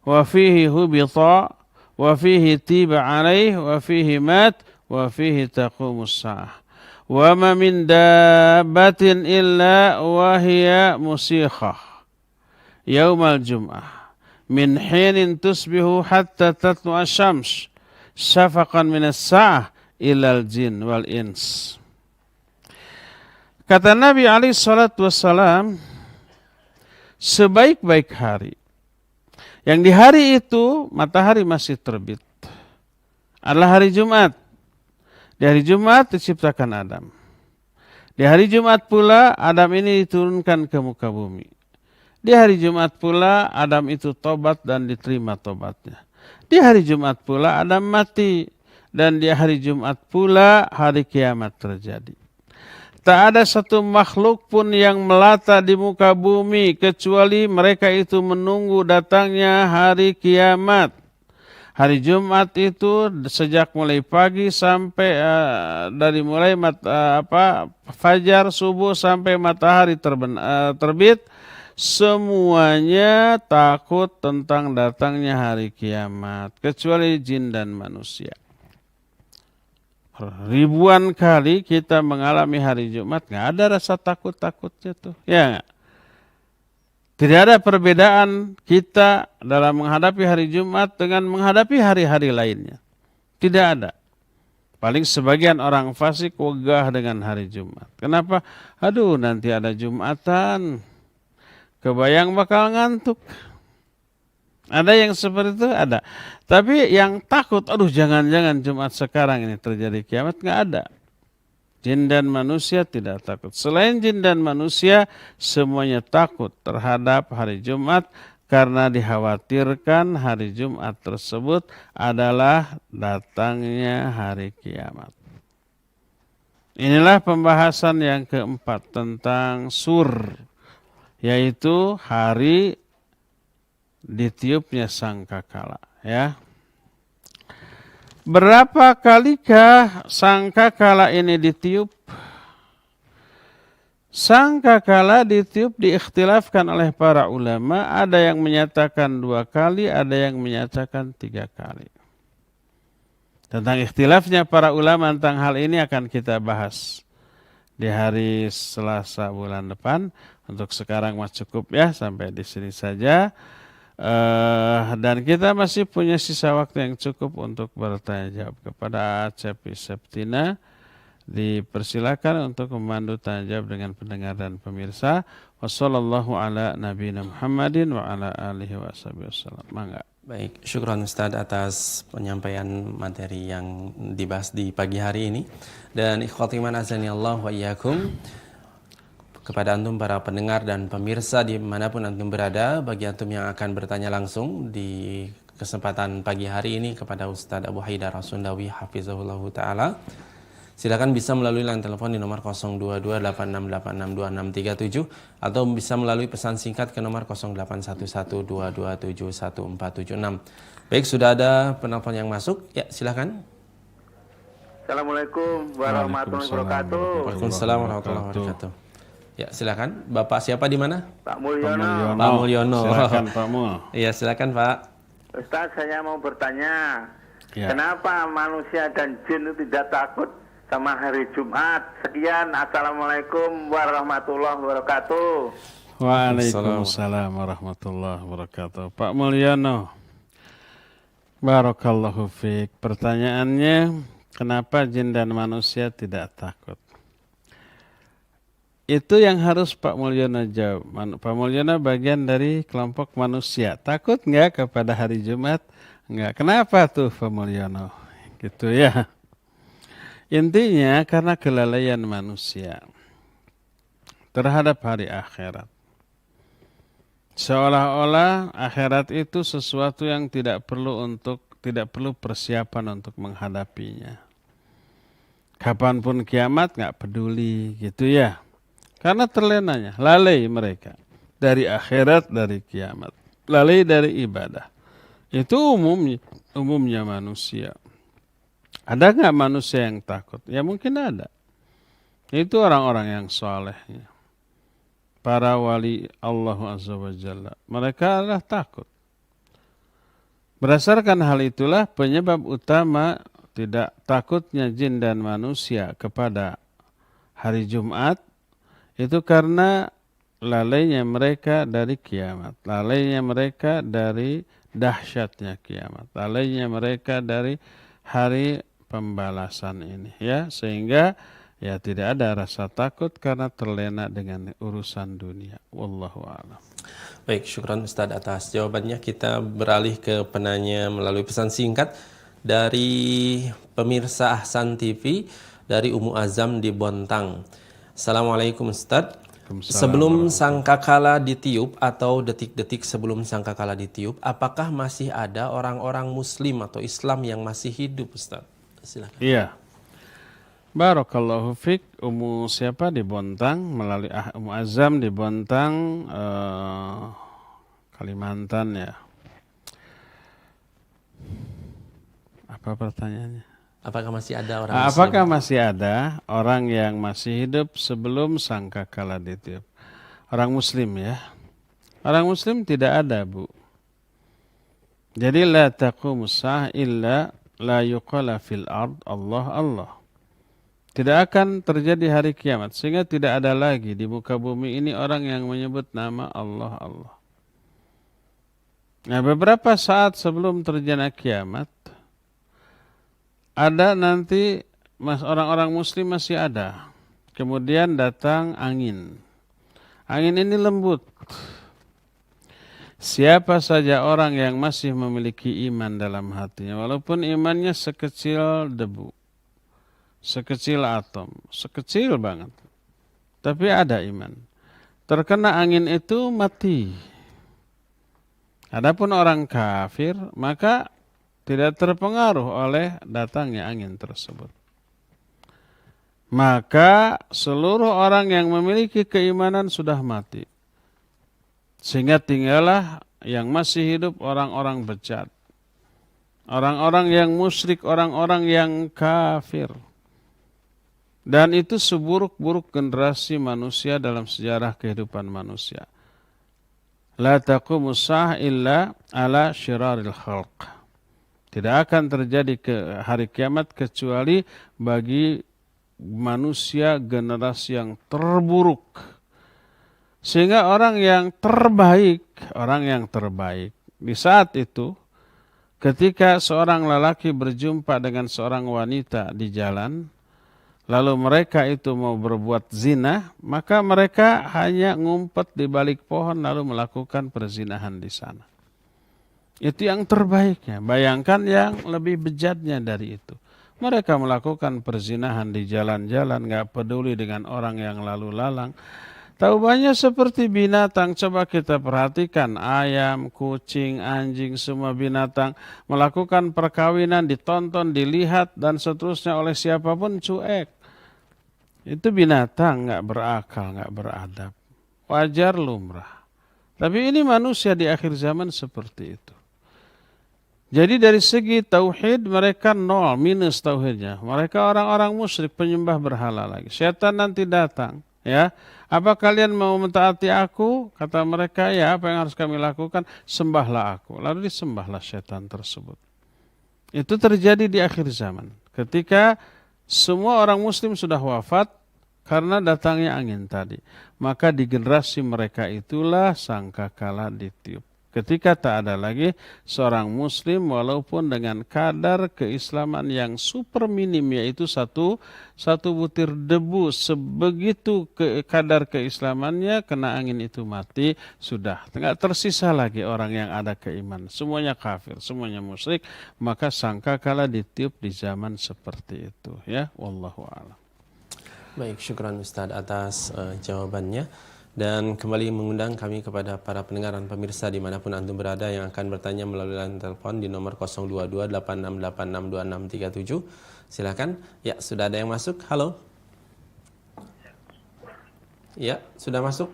wa fihi hubita, wa fihi tiba alaih, wa fihi mat, wa fihi taqumus sa'ah. Wa ma min dabbatin illa wa hiya musikhah yaumal jum'ah. Min hinin tusbihu hatta tatlu asyams syafaqan minas sa'ah ilal jin wal ins. Kata Nabi alaihi salatu wassalam, sebaik-baik hari yang di hari itu matahari masih terbit adalah hari Jumat. Di hari Jumat diciptakan Adam. Di hari Jumat pula Adam ini diturunkan ke muka bumi. Di hari Jumat pula Adam itu tobat dan diterima tobatnya. Di hari Jumat pula Adam mati. Dan di hari Jumat pula hari kiamat terjadi. Tak ada satu makhluk pun yang melata di muka bumi kecuali mereka itu menunggu datangnya hari kiamat. Hari Jumat itu sejak mulai pagi sampai dari mulai fajar subuh sampai matahari terbit, semuanya takut tentang datangnya hari kiamat kecuali jin dan manusia. Ribuan kali kita mengalami hari Jumat, nggak ada rasa takut-takutnya tuh, ya nggak? Tidak ada perbedaan kita dalam menghadapi hari Jumat dengan menghadapi hari-hari lainnya. Tidak ada. Paling sebagian orang fasik wegah dengan hari Jumat. Kenapa? Aduh, nanti ada Jumatan. Kebayang bakal ngantuk. Ada yang seperti itu? Ada. Tapi yang takut, aduh jangan-jangan Jumat sekarang ini terjadi kiamat, nggak ada. Jin dan manusia tidak takut. Selain jin dan manusia, semuanya takut terhadap hari Jumat karena dikhawatirkan hari Jumat tersebut adalah datangnya hari kiamat. Inilah pembahasan yang keempat tentang sur, yaitu hari ditiupnya sangkakala, ya. Berapa kalikah sangkakala ini ditiup? Sangkakala ditiup diikhtilafkan oleh para ulama. Ada yang menyatakan 2 kali, ada yang menyatakan 3 kali. Tentang ikhtilafnya para ulama tentang hal ini akan kita bahas di hari Selasa bulan depan. Untuk sekarang mas cukup ya, sampai di sini saja. Dan kita masih punya sisa waktu yang cukup untuk bertanya jawab kepada Cepi Septina. Dipersilakan untuk memandu tanya jawab dengan pendengar dan pemirsa. Wassallallahu ala nabiyina Muhammadin wa ala alihi wasallam. Mangga. Baik, syukran Ustaz atas penyampaian materi yang dibahas di pagi hari ini. Dan ikhwati man azani Allah wa iyyakum. Kepada antum para pendengar dan pemirsa dimanapun antum berada, bagi antum yang akan bertanya langsung di kesempatan pagi hari ini kepada Ustaz Abu Haidar As-Sundawi hafizahullah ta'ala, silakan bisa melalui line telepon di nomor 0228686267 atau bisa melalui pesan singkat ke nomor 081122714776. Baik, sudah ada penelpon yang masuk, ya silakan. Assalamualaikum warahmatullahi wabarakatuh. Waalaikumsalam warahmatullahi wabarakatuh. Ya, silakan. Bapak siapa di mana? Pak Mulyono. Pak Mulyono. Silakan Pak Mul. Iya, silakan Pak. Ustaz, saya mau bertanya, Ya. kenapa manusia dan jin itu tidak takut sama hari Jumat? Sekian, assalamualaikum warahmatullahi wabarakatuh. Waalaikumsalam warahmatullahi wabarakatuh. Pak Mulyono. Barakallahu fiik. Pertanyaannya, kenapa jin dan manusia tidak takut? Itu yang harus Pak Mulyono jawab. Pak Mulyono bagian dari kelompok manusia. Takut nggak kepada hari Jumat? Nggak. Kenapa tuh Pak Mulyono? Gitu ya. Intinya karena kelalaian manusia terhadap hari akhirat. Seolah-olah akhirat itu sesuatu yang tidak perlu persiapan untuk menghadapinya. Kapanpun kiamat nggak peduli, gitu ya. Karena terlenanya, lalai mereka dari akhirat, dari kiamat, lalai dari ibadah. Itu umumnya manusia. Ada nggak manusia yang takut? Ya mungkin ada. Itu orang-orang yang solehnya. Para wali Allah Azza wa Jalla. Mereka adalah takut. Berdasarkan hal itulah penyebab utama tidak takutnya jin dan manusia kepada hari Jumat itu karena lalainya mereka dari kiamat, lalainya mereka dari dahsyatnya kiamat, lalainya mereka dari hari pembalasan ini, ya, sehingga ya tidak ada rasa takut karena terlena dengan urusan dunia. Wallahu a'lam. Baik, syukran Ustadz atas jawabannya. Kita beralih ke penanya melalui pesan singkat dari pemirsa Ahsan TV dari Umu Azam di Bontang. Assalamualaikum Ustadz. Sebelum sangkakala ditiup atau detik-detik sebelum sangkakala ditiup, apakah masih ada orang-orang Muslim atau Islam yang masih hidup, Ustadz? Silakan. Iya. Barakallahu fiq. Umu siapa di Bontang melalui Umu Azam di Bontang, Kalimantan ya. Apa pertanyaannya? Apakah masih ada orang Muslim? Apakah masih ada orang yang masih hidup sebelum sangkakala ditiup? Orang Muslim ya. Orang Muslim tidak ada, Bu. Jadi la taqumus sa'ah illa la yuqala fil ard Allah Allah. Tidak akan terjadi hari kiamat sehingga tidak ada lagi di muka bumi ini orang yang menyebut nama Allah Allah. Nah, beberapa saat sebelum terjadi kiamat ada nanti orang-orang Muslim masih ada. Kemudian datang angin. Angin ini lembut. Siapa saja orang yang masih memiliki iman dalam hatinya, walaupun imannya sekecil debu, sekecil atom, sekecil banget, tapi ada iman, terkena angin itu mati. Adapun orang kafir, maka tidak terpengaruh oleh datangnya angin tersebut. Maka seluruh orang yang memiliki keimanan sudah mati. Sehingga tinggallah yang masih hidup orang-orang bejat. Orang-orang yang musyrik, orang-orang yang kafir. Dan itu seburuk-buruk generasi manusia dalam sejarah kehidupan manusia. La taqumus sa'ah illa ala syiraril khalq. Tidak akan terjadi ke hari kiamat kecuali bagi manusia generasi yang terburuk. Sehingga orang yang terbaik di saat itu ketika seorang lelaki berjumpa dengan seorang wanita di jalan, lalu mereka itu mau berbuat zina, maka mereka hanya ngumpet di balik pohon lalu melakukan perzinahan di sana. Itu yang terbaiknya. Bayangkan yang lebih bejatnya dari itu. Mereka melakukan perzinahan di jalan-jalan, gak peduli dengan orang yang lalu lalang. Taubahnya seperti binatang. Coba kita perhatikan ayam, kucing, anjing, semua binatang melakukan perkawinan, ditonton, dilihat dan seterusnya oleh siapapun cuek. Itu binatang, nggak berakal, nggak beradab. Wajar, lumrah. Tapi ini manusia di akhir zaman seperti itu. Jadi dari segi tauhid mereka nol, minus tauhidnya. Mereka orang-orang musyrik, penyembah berhala lagi. Syaitan nanti datang, ya. Apa kalian mau mentaati aku? Kata mereka, ya, apa yang harus kami lakukan? Sembahlah aku. Lalu disembahlah syaitan tersebut. Itu terjadi di akhir zaman. Ketika semua orang muslim sudah wafat karena datangnya angin tadi. Maka di generasi mereka itulah sangkakala ditiup. Ketika tak ada lagi seorang muslim walaupun dengan kadar keislaman yang super minim, yaitu satu butir debu, sebegitu kadar keislamannya kena angin itu mati, sudah tidak tersisa lagi orang yang ada keimanan. Semuanya kafir, semuanya musyrik, maka sangkakala ditiup di zaman seperti itu, ya. Wallahu a'lam. Baik, syukran Ustadz atas jawabannya. Dan kembali mengundang kami kepada para pendengar dan pemirsa dimanapun antum berada yang akan bertanya melalui line telepon di nomor 02286862637. Silakan. Ya, sudah ada yang masuk. Halo. Ya, sudah masuk.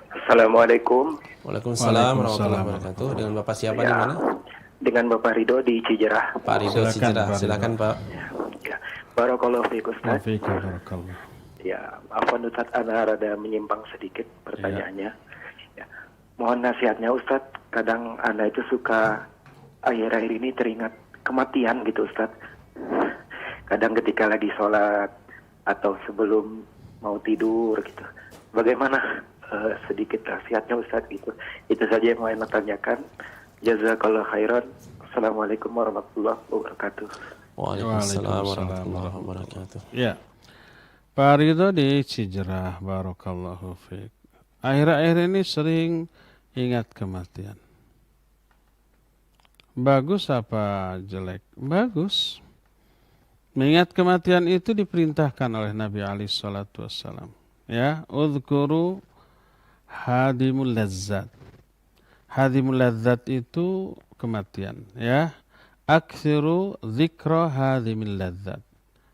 Assalamualaikum. Waalaikumsalam warahmatullahi wabarakatuh. Dengan Bapak siapa di mana? Dengan Bapak Ridho di Cijerah. Pak Ridho Silakan, Cijerah. Pak Silakan Pak. Ya. Barakallahu fiik Ustaz. Wafika barakallah. Ya, afwan Ustaz, ana rada menyimpang sedikit pertanyaannya. Ya. Mohon nasihatnya Ustaz. Kadang ana itu suka akhir-akhir ini teringat kematian gitu Ustaz. Kadang ketika lagi sholat atau sebelum mau tidur gitu. Bagaimana sedikit nasihatnya Ustaz gitu. Itu saja yang mau ana tanyakan. Jazakallahu khairan. Assalamualaikum warahmatullahi wabarakatuh. Waalaikumsalam warahmatullahi wabarakatuh. Ya. Pak Ridho di Cijerah, barakallahu fiik. Akhir-akhir ini sering ingat kematian. Bagus apa jelek? Bagus. Mengingat kematian itu diperintahkan oleh Nabi alaihi salatu wassalam. Ya, udhkuru hadimul lazzat. Hadimul lazzat itu kematian, ya. Aktsiru dzikra hadimil lazzat.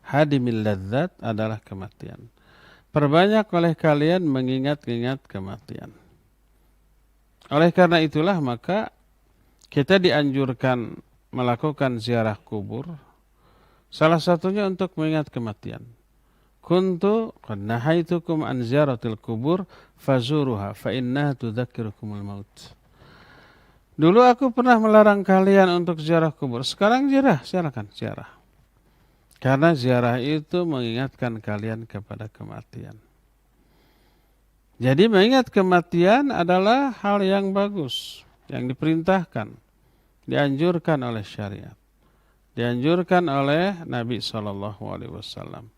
Hadimil lazzat adalah kematian. Perbanyak oleh kalian mengingat-ingat kematian. Oleh karena itulah maka kita dianjurkan melakukan ziarah kubur. Salah satunya untuk mengingat kematian. Kuntu qad nahaitukum an ziyaratil kubur fazuruha fa innaha tudzakkirukumul maut. Dulu aku pernah melarang kalian untuk ziarah kubur. Sekarang ziarah, silakan ziarah. Karena ziarah itu mengingatkan kalian kepada kematian. Jadi mengingat kematian adalah hal yang bagus, yang diperintahkan, dianjurkan oleh syariat, dianjurkan oleh Nabi SAW.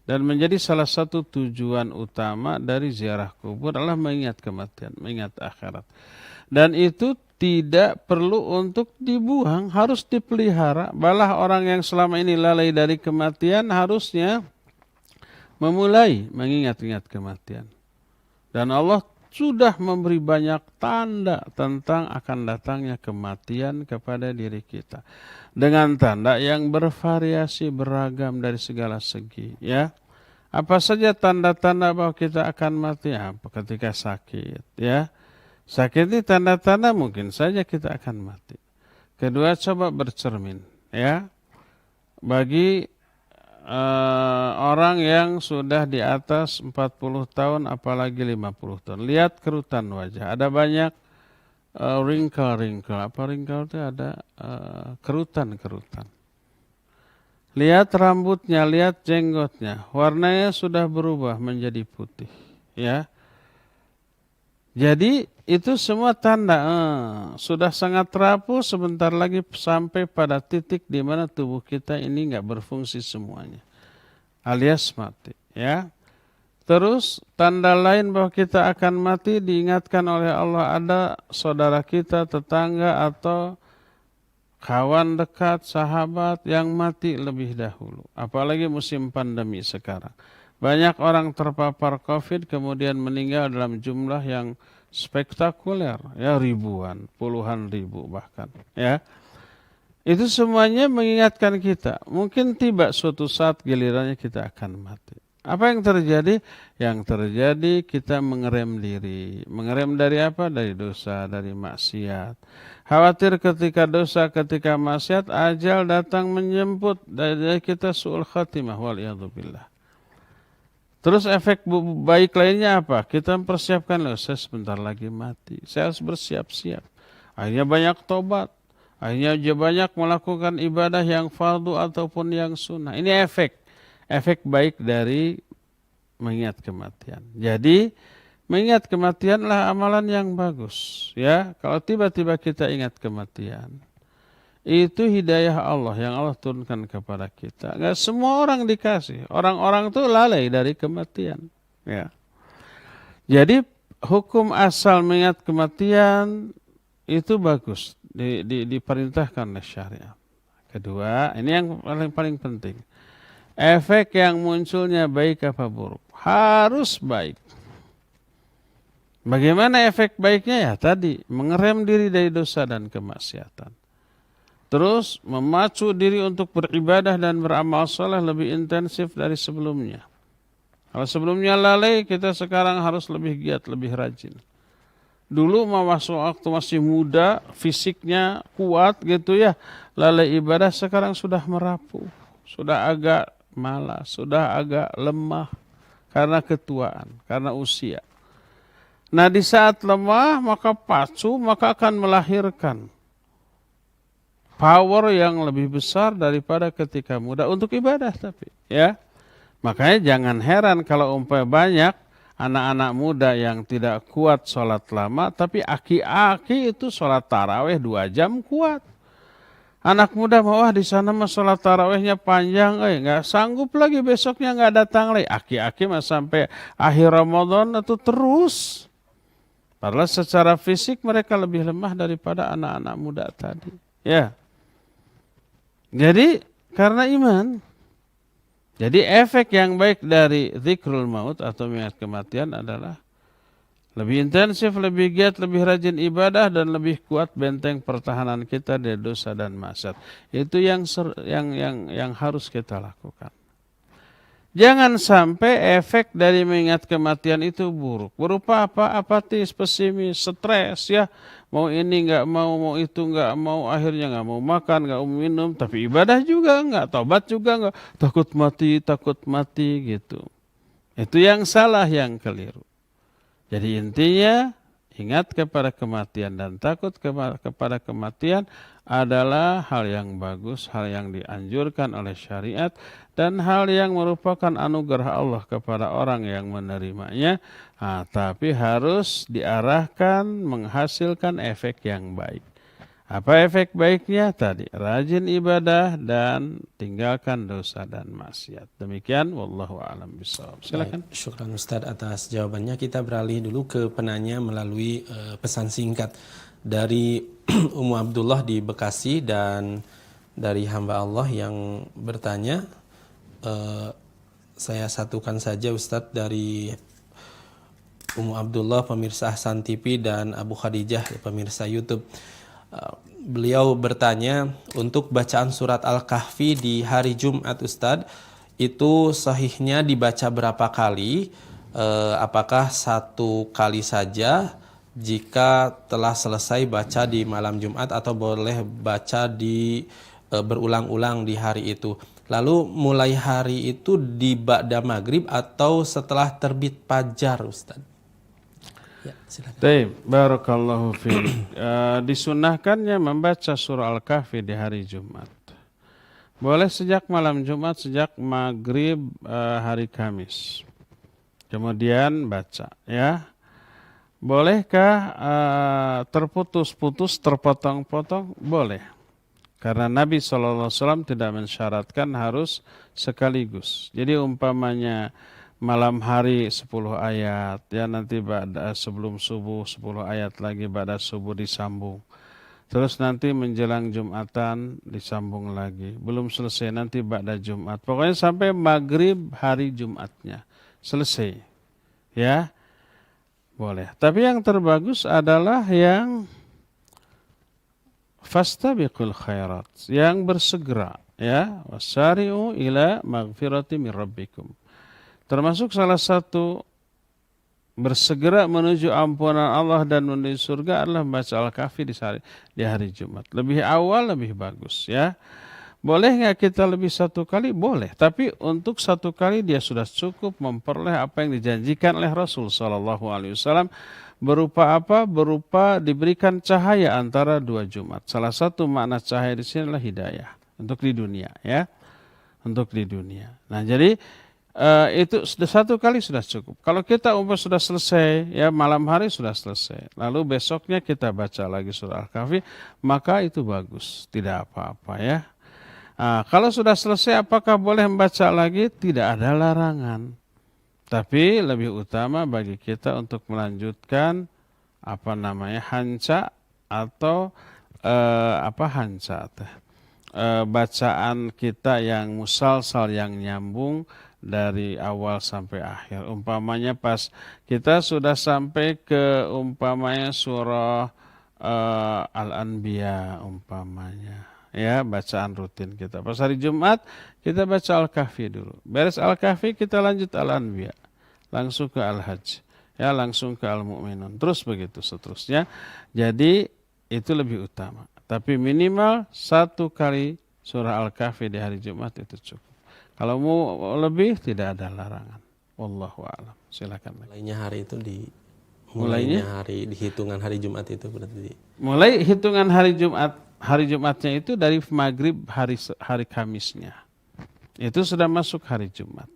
Dan menjadi salah satu tujuan utama dari ziarah kubur adalah mengingat kematian, mengingat akhirat. Dan itu tidak perlu untuk dibuang, harus dipelihara. Malah orang yang selama ini lalai dari kematian harusnya memulai mengingat-ingat kematian. Dan Allah sudah memberi banyak tanda tentang akan datangnya kematian kepada diri kita. Dengan tanda yang bervariasi beragam dari segala segi. Ya, apa saja tanda-tanda bahwa kita akan mati? Apa ketika sakit, ya. Sakit ini tanda-tanda mungkin saja kita akan mati. Kedua, coba bercermin, ya. Bagi orang yang sudah di atas 40 tahun apalagi 50 tahun. Lihat kerutan wajah. Ada banyak wrinkle-wrinkle. Apa wrinkle itu? Ada kerutan-kerutan. Lihat rambutnya, lihat jenggotnya. Warnanya sudah berubah menjadi putih, ya. Jadi itu semua tanda sudah sangat rapuh, sebentar lagi sampai pada titik di mana tubuh kita ini nggak berfungsi semuanya, alias mati. Ya, terus tanda lain bahwa kita akan mati diingatkan oleh Allah, ada saudara kita, tetangga atau kawan dekat, sahabat yang mati lebih dahulu. Apalagi musim pandemi sekarang. Banyak orang terpapar COVID kemudian meninggal dalam jumlah yang spektakuler, ya, ribuan, puluhan ribu bahkan, ya. Itu semuanya mengingatkan kita, mungkin tiba suatu saat gilirannya kita akan mati. Apa yang terjadi? Yang terjadi kita mengerem diri. Mengerem dari apa? Dari dosa, dari maksiat. Khawatir ketika dosa, ketika maksiat, ajal datang menjemput dari kita su'ul khatimah, waliyadzubillah. Terus efek baik lainnya apa? Kita mempersiapkan, loh, saya sebentar lagi mati. Saya harus bersiap-siap. Akhirnya banyak tobat. Akhirnya banyak melakukan ibadah yang fardu ataupun yang sunnah. Ini efek baik dari mengingat kematian. Jadi mengingat kematianlah amalan yang bagus. Ya, kalau tiba-tiba kita ingat kematian, itu hidayah Allah yang Allah turunkan kepada kita. Enggak semua orang dikasih. Orang-orang itu lalai dari kematian. Ya. Jadi hukum asal mengingat kematian itu bagus. Diperintahkan oleh syariat. Kedua, ini yang paling penting. Efek yang munculnya baik apa buruk? Harus baik. Bagaimana efek baiknya? Ya tadi, mengerem diri dari dosa dan kemaksiatan. Terus memacu diri untuk beribadah dan beramal saleh lebih intensif dari sebelumnya. Kalau sebelumnya lalai, kita sekarang harus lebih giat, lebih rajin. Dulu waktu masih muda, fisiknya kuat gitu ya, lalai ibadah, sekarang sudah merapuh, sudah agak malas, sudah agak lemah karena ketuaan, karena usia. Nah, di saat lemah maka pacu, maka akan melahirkan power yang lebih besar daripada ketika muda untuk ibadah, tapi ya. Makanya jangan heran kalau banyak anak-anak muda yang tidak kuat sholat lama, tapi aki-aki itu sholat taraweh 2 jam kuat. Anak muda mau di sana mah sholat tarawehnya panjang, nggak sanggup lagi, besoknya nggak datang lagi. Aki-aki mah sampai akhir Ramadan itu terus. Padahal secara fisik mereka lebih lemah daripada anak-anak muda tadi. Ya. Jadi karena iman. Jadi efek yang baik dari zikrul maut atau mengingat kematian adalah lebih intensif, lebih giat, lebih rajin ibadah, dan lebih kuat benteng pertahanan kita dari dosa dan maksiat. Itu yang harus kita lakukan. Jangan sampai efek dari mengingat kematian itu buruk. Berupa apa? Apatis, pesimis, stres ya. Mau ini nggak mau itu nggak mau, akhirnya nggak mau makan, nggak mau minum, tapi ibadah juga nggak, taubat juga nggak, takut mati gitu. Itu yang salah, yang keliru. Jadi intinya ingat kepada kematian dan takut kepada kematian adalah hal yang bagus, hal yang dianjurkan oleh syariat, dan hal yang merupakan anugerah Allah kepada orang yang menerimanya. Tapi harus diarahkan menghasilkan efek yang baik. Apa efek baiknya? Tadi, rajin ibadah dan tinggalkan dosa dan maksiat. Demikian, wallahu a'lam bishawab. Silakan. Syukran Ustaz atas jawabannya. Kita beralih dulu ke penanya melalui pesan singkat dari Ummu Abdullah di Bekasi, dan dari hamba Allah yang bertanya, saya satukan saja Ustaz, dari Ummu Abdullah pemirsa Ahsan TV dan Abu Khadijah pemirsa YouTube. Beliau bertanya, untuk bacaan surat Al-Kahfi di hari Jumat Ustaz, itu sahihnya dibaca berapa kali? Apakah 1 kali saja jika telah selesai baca di malam Jumat, atau boleh baca berulang-ulang di hari itu? Lalu mulai hari itu di ba'da maghrib atau setelah terbit fajar Ustaz? Ya, silakan. Baik, barakallahu fiik. Disunnahkannya membaca surah Al-Kahfi di hari Jumat. Boleh sejak malam Jumat, sejak maghrib hari Kamis. Kemudian baca, ya. Bolehkah terputus-putus, terpotong-potong? Boleh. Karena Nabi SAW tidak mensyaratkan harus sekaligus. Jadi umpamanya malam hari 10 ayat, ya nanti sebelum subuh 10 ayat lagi, pada subuh disambung. Terus nanti menjelang Jumatan disambung lagi. Belum selesai, nanti ba'da Jumat. Pokoknya sampai maghrib hari Jumatnya. Selesai. Ya, boleh. Tapi yang terbagus adalah yang fastabiqul khairat, yang bersegera, ya, wasari'u ila maghfirati min rabbikum. Termasuk salah satu bersegera menuju ampunan Allah dan menuju surga adalah membaca Al-Kahfi di hari Jumat. Lebih awal lebih bagus, ya. Boleh nggak kita lebih 1 kali? Boleh. Tapi untuk 1 kali dia sudah cukup memperoleh apa yang dijanjikan oleh Rasul SAW. Berupa apa? Berupa diberikan cahaya antara 2 Jumat. Salah satu makna cahaya di sini adalah hidayah untuk di dunia, ya. Untuk di dunia. Nah, jadi itu sudah 1 kali sudah cukup. Kalau kita sudah selesai, ya malam hari sudah selesai, lalu besoknya kita baca lagi surah Al-Kahfi, maka itu bagus, tidak apa-apa, ya. Kalau sudah selesai, apakah boleh membaca lagi? Tidak ada larangan. Tapi lebih utama bagi kita untuk melanjutkan hanca atau bacaan kita yang musalsal, yang nyambung dari awal sampai akhir. Umpamanya pas kita sudah sampai ke umpamanya surah Al-Anbiya umpamanya, ya, bacaan rutin kita. Pas hari Jumat kita baca Al-Kahfi dulu. Beres Al-Kahfi kita lanjut Al-Anbiya. langsung ke Al-Hajj, ya langsung ke Al-Mu'minun, terus begitu seterusnya. Jadi itu lebih utama. Tapi minimal 1 kali surah Al-Kahfi di hari Jumat itu cukup. Kalau mau lebih tidak ada larangan. Wallahu a'lam. Silakan. Mulainya hari itu Mulainya hari di hitungan hari Jumat itu berarti mulai hitungan hari Jumatnya itu dari maghrib hari Kamisnya. Itu sudah masuk hari Jumat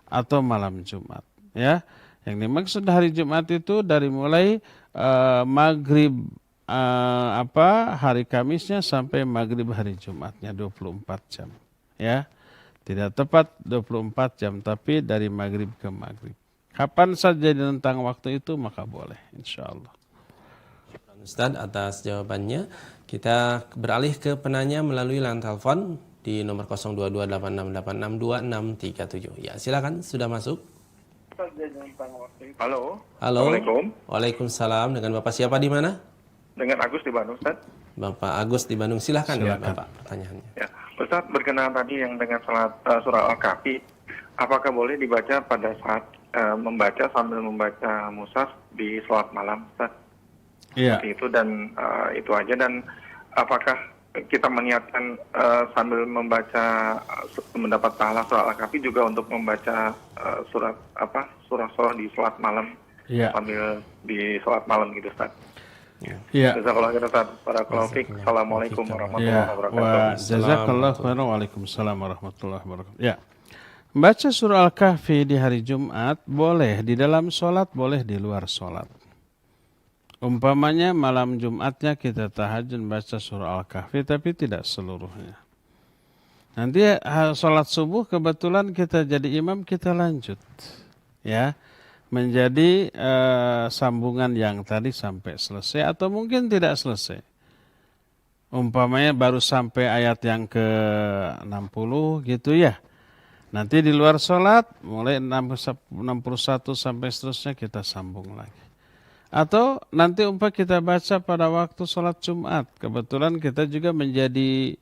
atau malam Jumat, ya. Yang dimaksud hari Jumat itu dari mulai maghrib hari Kamisnya sampai maghrib hari Jumatnya 24 jam, ya. Tidak tepat 24 jam, tapi dari maghrib ke maghrib. Kapan saja di rentang waktu itu maka boleh, insya Allah. Ustaz atas jawabannya. Kita beralih ke penanya melalui line telepon di nomor 0228686267. Ya, silakan, sudah masuk. Halo. Halo. Assalamualaikum. Waalaikumsalam. Dengan Bapak siapa di mana? Dengan Agus di Bandung, Ustaz. Bapak Agus di Bandung. Silakan. Bapak pertanyaannya. Ya, Ustaz, berkenaan tadi yang dengan surah Al-Kahfi, apakah boleh dibaca pada saat membaca sambil membaca mushaf di sholat malam, Ustaz? Iya. Itu dan itu aja. Dan apakah kita meniatkan sambil membaca mendapat pahala surah Al-Kahfi juga untuk membaca surah-surah di sholat malam, sambil di sholat malam gitu, Ustaz? Iya. Jazakallahu khairan, Ustaz. Barakallahu fiik. Assalamualaikum warahmatullahi wabarakatuh. Jazakallahu khairan. Waalaikumsalam warahmatullahi wabarakatuh. Ya. Baca surah Al-Kahfi di hari Jumat boleh di dalam sholat, boleh di luar sholat. Umpamanya malam Jumatnya kita tahajud baca surah Al-Kahfi, tapi tidak seluruhnya. Nanti sholat subuh kebetulan kita jadi imam, kita lanjut, ya, menjadi sambungan yang tadi sampai selesai atau mungkin tidak selesai. Umpamanya baru sampai ayat yang ke-60 gitu ya. Nanti di luar sholat mulai 61 sampai seterusnya kita sambung lagi. Atau nanti kita baca pada waktu sholat Jumat. Kebetulan kita juga menjadi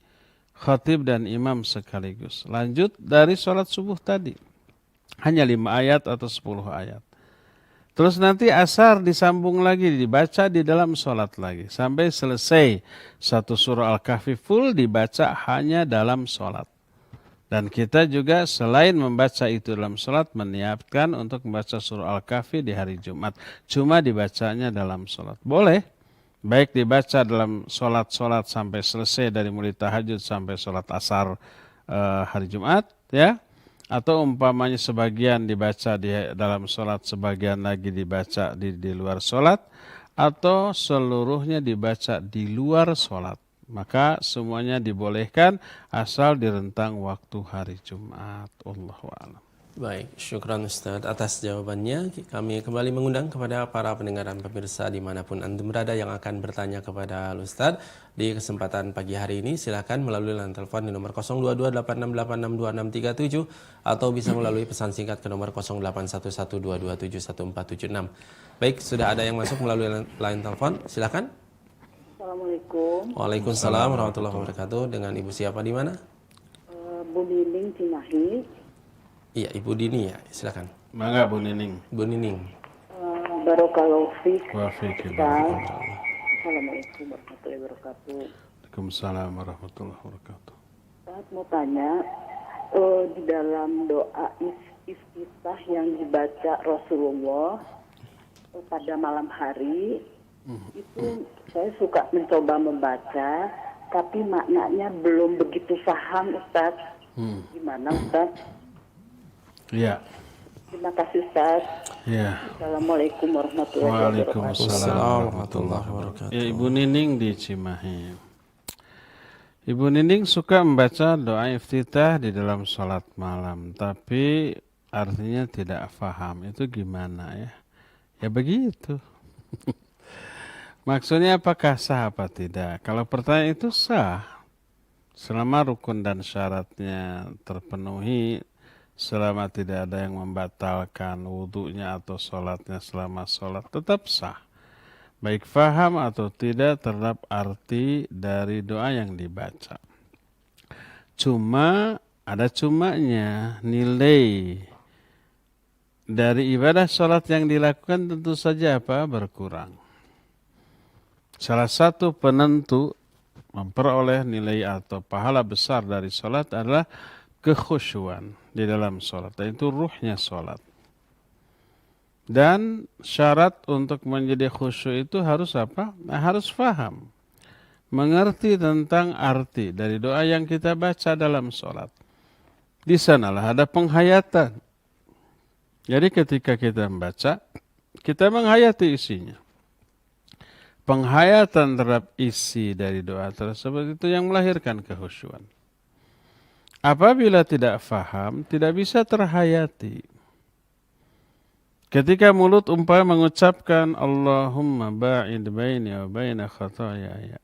khatib dan imam sekaligus. Lanjut dari sholat subuh tadi. Hanya 5 ayat atau 10 ayat. Terus nanti asar disambung lagi, dibaca di dalam sholat lagi. Sampai selesai satu surah Al-Kahfi full dibaca hanya dalam sholat. Dan kita juga selain membaca itu dalam sholat, menyiapkan untuk membaca surah Al-Kahfi di hari Jumat. Cuma dibacanya dalam sholat. Boleh. Baik dibaca dalam sholat-sholat sampai selesai dari mulai tahajud sampai sholat asar hari Jumat. Ya. Atau umpamanya sebagian dibaca di dalam sholat, sebagian lagi dibaca di luar sholat. Atau seluruhnya dibaca di luar sholat. Maka semuanya dibolehkan asal di rentang waktu hari Jumat. Allahu a'lam. Baik, syukran Ustaz atas jawabannya. Kami kembali mengundang kepada para pendengar dan pemirsa dimanapun antum berada yang akan bertanya kepada Ustaz di kesempatan pagi hari ini. Silakan melalui line telepon di nomor 0228686267 atau bisa melalui pesan singkat ke nomor 0811227146. Baik, sudah ada yang masuk melalui line telepon. Silakan. Assalamualaikum. Waalaikumsalam warahmatullahi wabarakatuh. Dengan Ibu siapa di mana? Bu Nining Cimahi. Iya, Ibu Dini ya. Silakan. Mangga Bu Nining. Bu Nining. Barokallahu fiik. Wa fiik. Assalamualaikum warahmatullahi wabarakatuh. Waalaikumsalam warahmatullahi wabarakatuh. Saya mau tanya, di dalam doa iftitah yang dibaca Rasulullah pada malam hari, itu saya suka mencoba membaca, tapi maknanya belum begitu paham, Ustaz. Gimana, Ustaz? Iya. Terima kasih, Ustaz. Iya. Assalamualaikum warahmatullahi wabarakatuh. Waalaikumsalam warahmatullahi wabarakatuh. Ya, Ibu Nining di Cimahi. Ibu Nining suka membaca doa iftitah di dalam sholat malam, tapi artinya tidak paham. Itu gimana ya? Ya begitu. Maksudnya apakah sah apa tidak? Kalau pertanyaan itu sah. Selama rukun dan syaratnya terpenuhi, selama tidak ada yang membatalkan wudunya atau sholatnya selama sholat, tetap sah. Baik faham atau tidak terhadap arti dari doa yang dibaca. Cuma, ada cumanya, nilai dari ibadah sholat yang dilakukan tentu saja apa? Berkurang. Salah satu penentu memperoleh nilai atau pahala besar dari sholat adalah kekhusyuan di dalam sholat. Dan itu ruhnya sholat. Dan syarat untuk menjadi khusyuk itu harus apa? Nah, harus faham. Mengerti tentang arti dari doa yang kita baca dalam sholat. Di sanalah ada penghayatan. Jadi ketika kita membaca, kita menghayati isinya. Penghayatan terhadap isi dari doa tersebut itu yang melahirkan kekhusyuan. Apabila tidak faham, tidak bisa terhayati. Ketika mulut umpama mengucapkan Allahumma ba'id baini wa baina khataaya.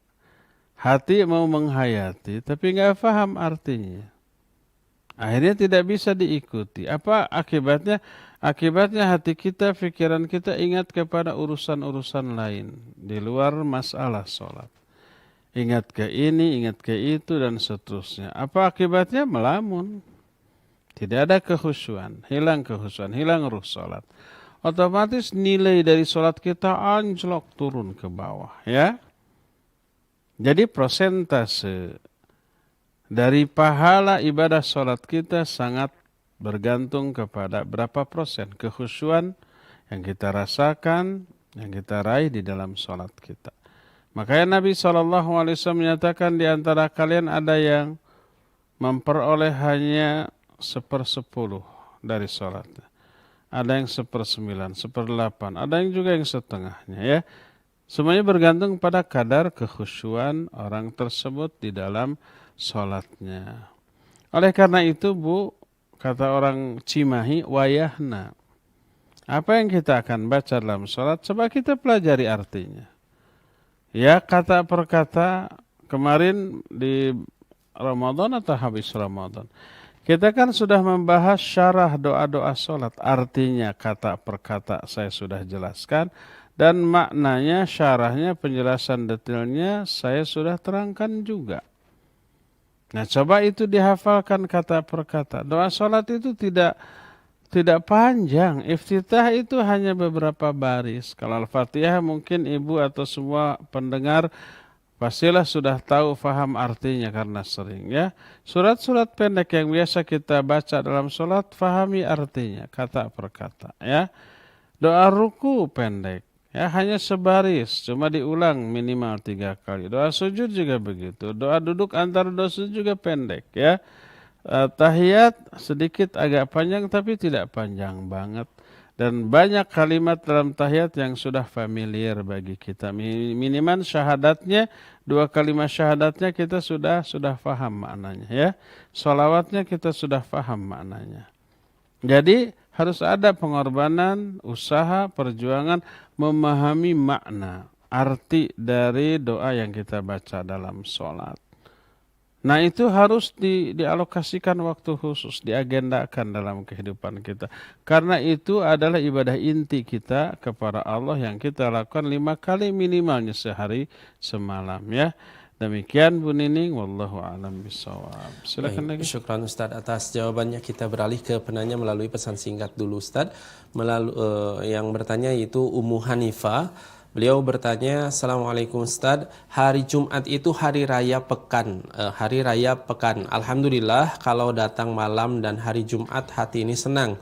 Hati mau menghayati tapi nggak faham artinya. Akhirnya tidak bisa diikuti. Apa akibatnya? Akibatnya hati kita, pikiran kita ingat kepada urusan-urusan lain di luar masalah sholat. Ingat ke ini, ingat ke itu, dan seterusnya. Apa akibatnya? Melamun. Tidak ada kekhusyuan, hilang kekhusyuan, hilang ruh sholat. Otomatis nilai dari sholat kita anjlok turun ke bawah. Ya. Jadi persentase dari pahala ibadah sholat kita sangat bergantung kepada berapa persen kekhusyuan yang kita rasakan, yang kita raih di dalam sholat kita. Makanya Nabi SAW menyatakan di antara kalian ada yang memperoleh hanya 1/10 dari sholatnya. Ada yang 1/9, 1/8, ada yang juga yang setengahnya ya. Semuanya bergantung pada kadar kekhusyuan orang tersebut di dalam sholatnya. Oleh karena itu Bu, kata orang Cimahi, wayahna. Apa yang kita akan baca dalam sholat, coba kita pelajari artinya. Ya, kata per kata kemarin di Ramadan atau habis Ramadan. Kita kan sudah membahas syarah doa-doa sholat. Artinya kata per kata saya sudah jelaskan. Dan maknanya, syarahnya, penjelasan detailnya saya sudah terangkan juga. Nah, coba itu dihafalkan kata per kata. Doa sholat itu tidak panjang. Iftitah itu hanya beberapa baris. Kalau Al-Fatihah mungkin ibu atau semua pendengar pastilah sudah tahu, faham artinya karena sering ya. Surat-surat pendek yang biasa kita baca dalam sholat, fahami artinya kata per kata ya. Doa ruku pendek. Ya, hanya sebaris, cuma diulang minimal 3 kali. Doa sujud juga begitu. Doa duduk antara doa sujud juga pendek ya. Tahiyat sedikit agak panjang tapi tidak panjang banget. Dan banyak kalimat dalam tahiyat yang sudah familiar bagi kita. Minimal syahadatnya, 2 kalimat syahadatnya kita sudah paham maknanya ya. Sholawatnya kita sudah paham maknanya. Jadi harus ada pengorbanan, usaha, perjuangan memahami makna, arti dari doa yang kita baca dalam sholat. Nah itu harus dialokasikan waktu khusus, diagendakan dalam kehidupan kita. Karena itu adalah ibadah inti kita kepada Allah yang kita lakukan 5 kali minimalnya sehari semalam ya. Demikian Bu Nining, wallahu a'lam bishawab. Silakan lagi. Syukran Ustaz atas jawabannya. Kita beralih ke penanya melalui pesan singkat dulu Ustaz. Yang bertanya yaitu Ummu Hanifah. Beliau bertanya, Assalamualaikum Ustaz, hari Jumat itu hari raya pekan. Alhamdulillah kalau datang malam dan hari Jumat hati ini senang.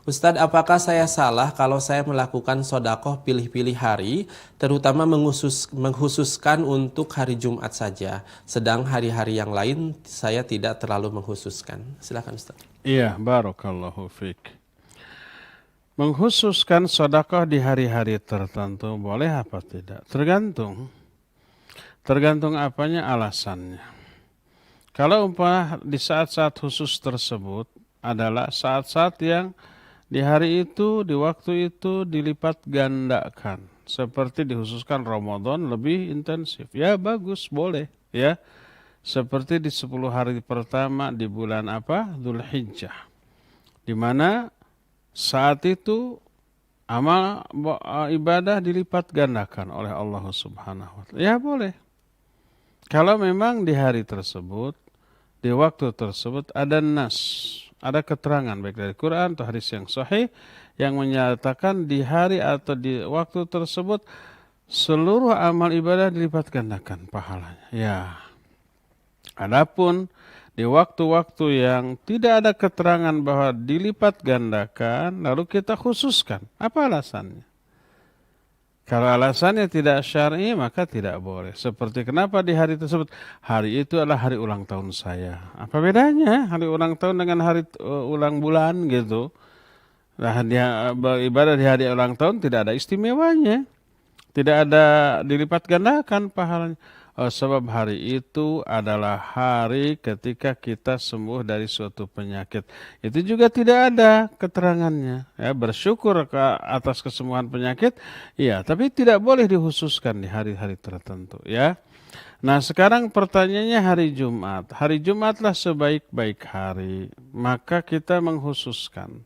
Ustadz, apakah saya salah kalau saya melakukan sodakoh pilih-pilih hari, terutama mengkhususkan untuk hari Jumat saja, sedang hari-hari yang lain saya tidak terlalu mengkhususkan? Silakan Ustadz. Iya, barakallahu fiik. Mengkhususkan sodakoh di hari-hari tertentu boleh apa tidak? Tergantung. Tergantung apanya, alasannya. Kalau umpama di saat-saat khusus tersebut adalah saat-saat yang di hari itu, di waktu itu dilipat gandakan. Seperti dikhususkan Ramadan lebih intensif. Ya bagus, boleh. Ya, seperti di 10 hari pertama di bulan apa? Dzulhijjah. Di mana saat itu amal ibadah dilipat gandakan oleh Allah Subhanahu wa taala. Ya boleh. Kalau memang di hari tersebut, di waktu tersebut ada nas, ada keterangan baik dari Quran atau hadis yang sahih yang menyatakan di hari atau di waktu tersebut seluruh amal ibadah dilipat gandakan pahalanya. Ya. Adapun di waktu-waktu yang tidak ada keterangan bahwa dilipat gandakan, lalu kita khususkan. Apa alasannya? Kalau alasannya tidak syar'i, maka tidak boleh. Seperti kenapa di hari tersebut, hari itu adalah hari ulang tahun saya. Apa bedanya hari ulang tahun dengan hari ulang bulan gitu? Nah, dia beribadah di hari ulang tahun tidak ada istimewanya. Tidak ada dilipat gandakan pahalanya. Sebab hari itu adalah hari ketika kita sembuh dari suatu penyakit. Itu juga tidak ada keterangannya. Ya, bersyukur atas kesembuhan penyakit, iya, tapi tidak boleh dikhususkan di hari-hari tertentu. Ya. Nah, sekarang pertanyaannya hari Jumat. Hari Jumatlah sebaik-baik hari. Maka kita mengkhususkan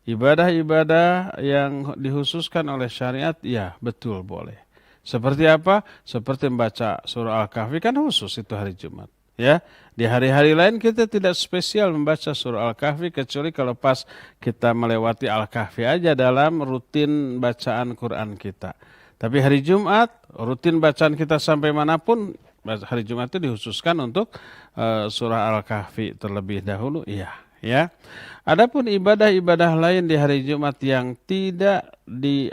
ibadah-ibadah yang dikhususkan oleh syariat, ya betul boleh. Seperti apa? Seperti membaca surah Al-Kahfi kan khusus itu hari Jumat. Ya, di hari-hari lain kita tidak spesial membaca surah Al-Kahfi kecuali kalau pas kita melewati Al-Kahfi aja dalam rutin bacaan Quran kita. Tapi hari Jumat rutin bacaan kita sampai manapun, hari Jumat itu dikhususkan untuk surah Al-Kahfi terlebih dahulu. Iya, ya. Adapun ibadah-ibadah lain di hari Jumat yang tidak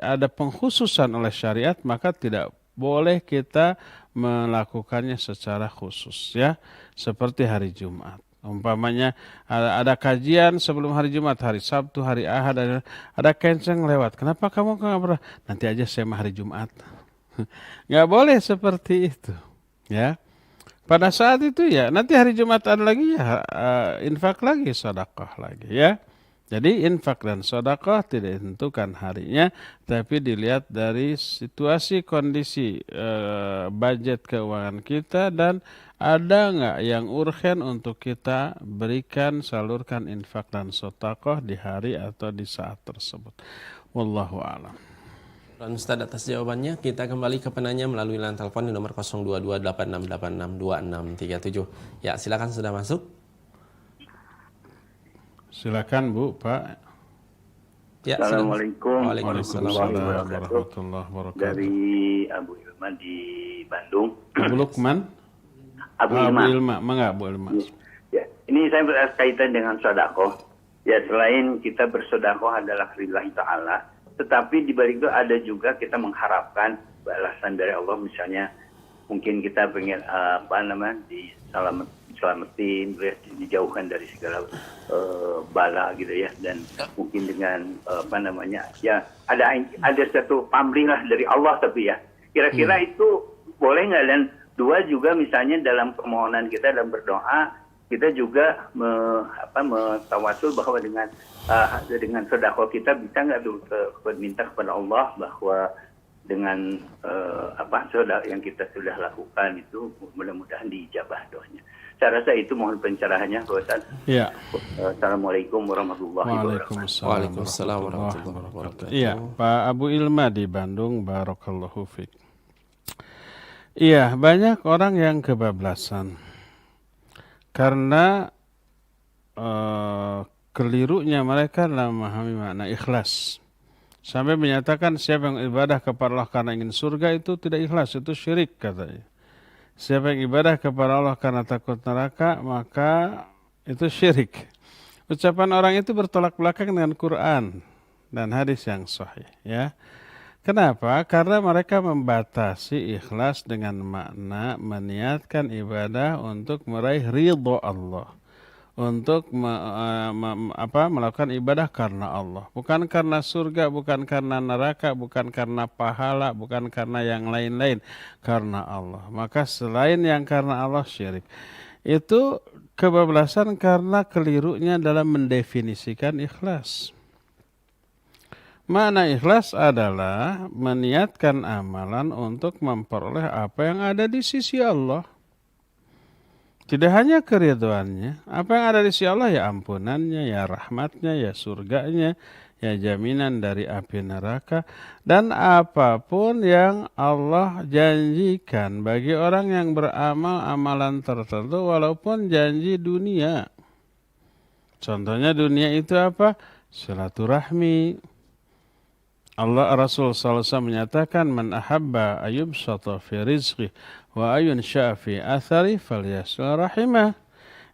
ada pengkhususan oleh syariat, maka tidak boleh kita melakukannya secara khusus, ya. Seperti hari Jumat. Umpamanya ada kajian sebelum hari Jumat, hari Sabtu, hari Ahad, ada kenceng lewat. Kenapa kamu nggak pernah? Nanti aja saya mah hari Jumat. Nggak boleh seperti itu, ya. Pada saat itu ya, nanti hari Jumat ada lagi ya, infak lagi, sedekah lagi ya. Jadi infak dan sedekah tidak ditentukan harinya, tapi dilihat dari situasi kondisi budget keuangan kita dan ada nggak yang urgen untuk kita berikan, salurkan infak dan sedekah di hari atau di saat tersebut. Wallahu a'lam. Dan Ustaz atas jawabannya, kita kembali ke penanya melalui line telepon di nomor 0228686267. Ya, silakan sudah masuk. Silakan Bu, Pak. Ya, Assalamualaikum warahmatullahi wabarakatuh. Dari Abu Ilma di Bandung. Abu Lukman? Abu Ilma. Mangga Bu Ilma. Ya, ini saya berkaitan dengan sedekah. Ya, selain kita bersedekah adalah lillahi ta'ala, tetapi di balik itu ada juga kita mengharapkan balasan dari Allah. Misalnya mungkin kita pengen diselamatin, dijauhkan dari segala bala gitu ya, dan mungkin dengan ya ada satu pamrih lah dari Allah. Tapi ya kira-kira itu boleh nggak? Dan dua juga misalnya dalam permohonan kita dalam berdoa, kita juga mentawasul bahwa dengan sedekah kita bisa nggak minta kepada Allah bahwa dengan sedekah yang kita sudah lakukan itu mudah-mudahan diijabah doanya. Saya rasa itu, mohon pencerahannya, Pak Ustaz. Ya. Assalamualaikum warahmatullahi wabarakatuh. Waalaikumsalam warahmatullahi wabarakatuh. Iya, Pak Abu Ilma di Bandung, barakallahu fiik. Iya, banyak orang yang kebablasan karena kelirunya mereka dalam memahami makna ikhlas. Sampai menyatakan siapa yang ibadah kepada Allah karena ingin surga itu tidak ikhlas, itu syirik katanya. Siapa yang ibadah kepada Allah karena takut neraka, maka itu syirik. Ucapan orang itu bertolak belakang dengan Quran dan hadis yang sahih, ya. Kenapa? Karena mereka membatasi ikhlas dengan makna meniatkan ibadah untuk meraih ridho Allah, untuk melakukan ibadah karena Allah, bukan karena surga, bukan karena neraka, bukan karena pahala, bukan karena yang lain-lain, karena Allah. Maka selain yang karena Allah, syirik. Itu kebablasan karena kelirunya dalam mendefinisikan ikhlas. Makna ikhlas adalah meniatkan amalan untuk memperoleh apa yang ada di sisi Allah. Tidak hanya keridhaannya, apa yang ada di sisi Allah, ya ampunannya, ya rahmatnya, ya surganya, ya jaminan dari api neraka, dan apapun yang Allah janjikan bagi orang yang beramal amalan tertentu walaupun janji dunia. Contohnya dunia itu apa? Silaturahmi. Rasul SAW menyatakan, man ahabba ayubsata fi rizqi wa ayunsha'a fi athari falyasil rahimah.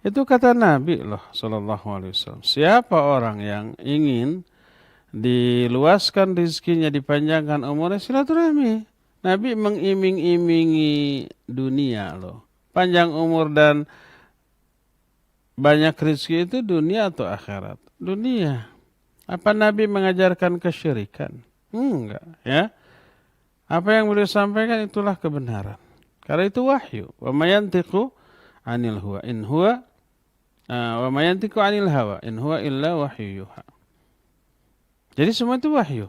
Itu kata Nabi loh sallallahu alaihi wasallam. Siapa orang yang ingin diluaskan rizkinya, dipanjangkan umurnya, silaturahmi. Nabi mengiming-imingi dunia loh. Panjang umur dan banyak rezeki itu dunia atau akhirat? Dunia. Apa Nabi mengajarkan kesyirikan? Enggak, ya. Apa yang beliau sampaikan itulah kebenaran. Karena itu wahyu. Wa ma yantiqu 'anil hawa in huwa wa ma yantiqu 'anil hawa in huwa illa wahyu yuha. Jadi semua itu wahyu.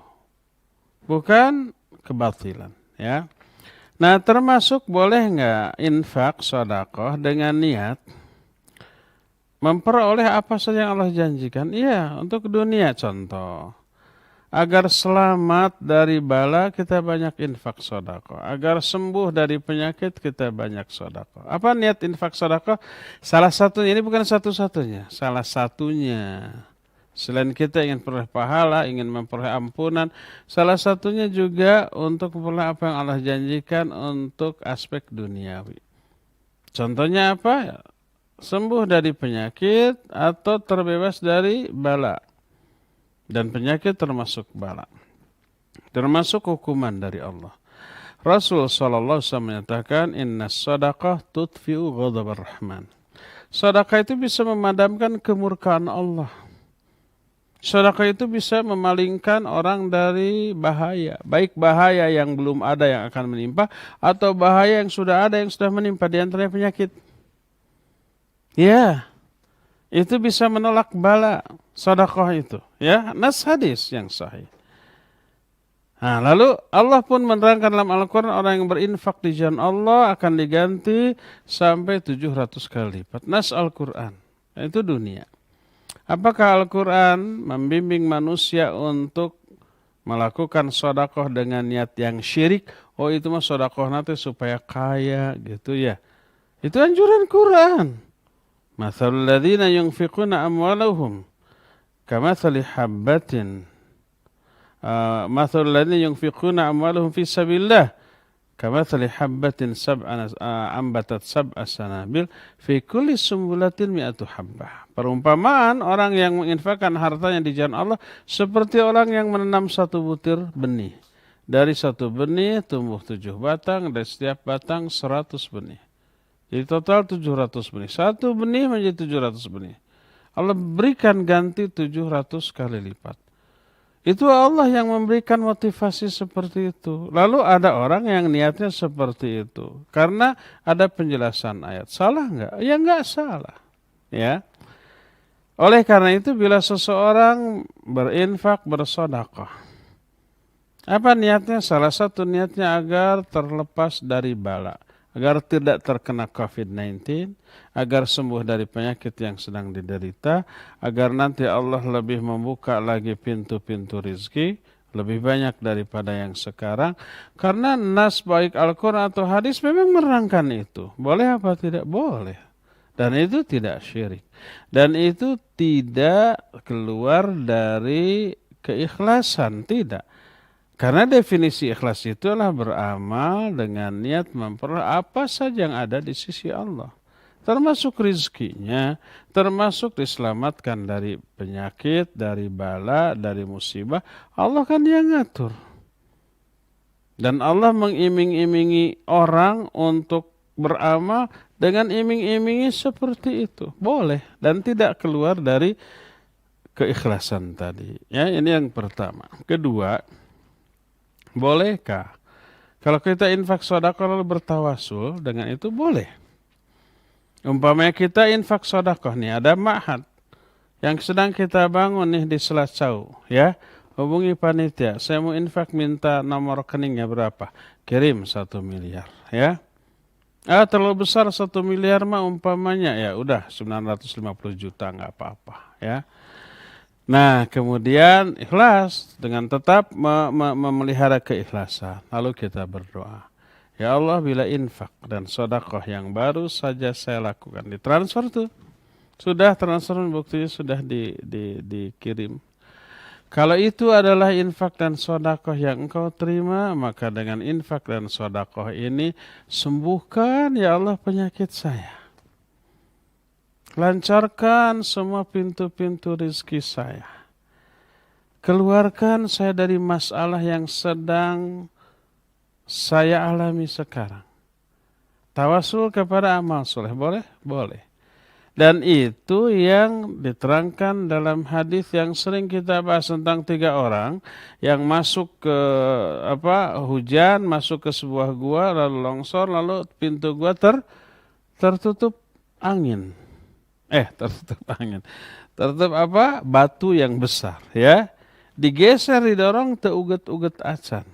Bukan kebatilan, ya. Nah, termasuk boleh enggak infak sedekah dengan niat memperoleh apa saja yang Allah janjikan? Iya, untuk dunia contoh. Agar selamat dari bala kita banyak infak sedekah. Agar sembuh dari penyakit kita banyak sedekah. Apa niat infak sedekah? Salah satunya, ini bukan satu-satunya. Salah satunya. Selain kita ingin peroleh pahala, ingin memperoleh ampunan, salah satunya juga untuk memperoleh apa yang Allah janjikan untuk aspek duniawi. Contohnya apa? Sembuh dari penyakit atau terbebas dari bala. Dan penyakit termasuk bala. Termasuk hukuman dari Allah. Rasul SAW menyatakan, inna sadaqah tutfi'u ghadabar rahman. Sedekah itu bisa memadamkan kemurkaan Allah. Sedekah itu bisa memalingkan orang dari bahaya. Baik bahaya yang belum ada yang akan menimpa, atau bahaya yang sudah ada yang sudah menimpa, di antaranya penyakit. Ya, itu bisa menolak bala, sedekah itu. Ya, nas hadis yang sahih. Nah, lalu Allah pun menerangkan dalam Al-Quran, orang yang berinfak di jalan Allah akan diganti sampai 700 kali lipat. Nas Al-Quran, itu dunia. Apakah Al-Quran membimbing manusia untuk melakukan sedekah dengan niat yang syirik? Oh, itu mah sedekah nanti supaya kaya gitu ya. Itu anjuran Quran. Mathalul ladzina yunfiquna amwalahum kamathali habbatin mathalul ladzina yunfiquna amwalahum fi sabilillah kamathali habbatin ambatat sab'a sanabil fi kulli sumbulatin mi'atu habbah. Perumpamaan orang yang menginfakkan hartanya di jalan Allah seperti orang yang menanam satu butir benih. Dari satu benih tumbuh 7 batang, dari setiap batang 100 benih. Jadi total 700 benih. Satu benih menjadi 700 benih. Allah berikan ganti 700 kali lipat. Itu Allah yang memberikan motivasi seperti itu. Lalu ada orang yang niatnya seperti itu. Karena ada penjelasan ayat. Salah enggak? Ya enggak salah. Ya. Oleh karena itu bila seseorang berinfak, bersedekah. Apa niatnya? Salah satu niatnya agar terlepas dari bala. Agar tidak terkena COVID-19, agar sembuh dari penyakit yang sedang diderita, agar nanti Allah lebih membuka lagi pintu-pintu rizki, lebih banyak daripada yang sekarang. Karena nas baik Al-Quran atau hadis memang menerangkan itu. Boleh apa tidak? Boleh. Dan itu tidak syirik. Dan itu tidak keluar dari keikhlasan, tidak. Karena definisi ikhlas itu adalah beramal dengan niat memperoleh apa saja yang ada di sisi Allah. Termasuk rizkinya, termasuk diselamatkan dari penyakit, dari bala, dari musibah. Allah kan yang ngatur. Dan Allah mengiming-imingi orang untuk beramal dengan iming-imingi seperti itu. Boleh dan tidak keluar dari keikhlasan tadi. Ya, ini yang pertama. Kedua, bolehkah kalau kita infak sedekah lalu bertawasul dengan itu? Boleh. Umpamanya kita infak sedekah nih, ada ma'had yang sedang kita bangun nih di Selacau, ya. Hubungi panitia, saya mau infak, minta nomor rekeningnya berapa? Kirim 1 miliar, ya. Terlalu besar 1 miliar mah umpamanya, ya udah 950 juta nggak apa-apa, ya. Nah, kemudian ikhlas dengan tetap memelihara keikhlasan. Lalu kita berdoa. Ya Allah, bila infak dan sedekah yang baru saja saya lakukan, ditransfer tuh Sudah transfer buktinya sudah dikirim. Kalau itu adalah infak dan sedekah yang engkau terima, maka dengan infak dan sedekah ini sembuhkan ya Allah penyakit saya. Lancarkan semua pintu-pintu rezeki saya. Keluarkan saya dari masalah yang sedang saya alami sekarang. Tawasul kepada amal soleh, boleh? Boleh. Dan itu yang diterangkan dalam hadis yang sering kita bahas tentang 3 orang yang masuk ke hujan, masuk ke sebuah gua, lalu longsor, lalu pintu gua tertutup angin. Tertutup angin. Tertutup batu yang besar, ya. Digeser, didorong, teuget-uget acan.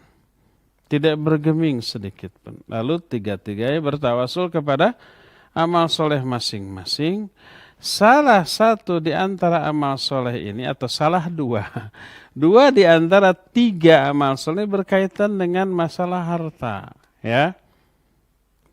Tidak bergeming sedikit pun. Lalu 3-tiganya bertawasul kepada amal soleh masing-masing. Salah satu di antara amal soleh ini, atau salah 2 di antara 3 amal soleh berkaitan dengan masalah harta, ya.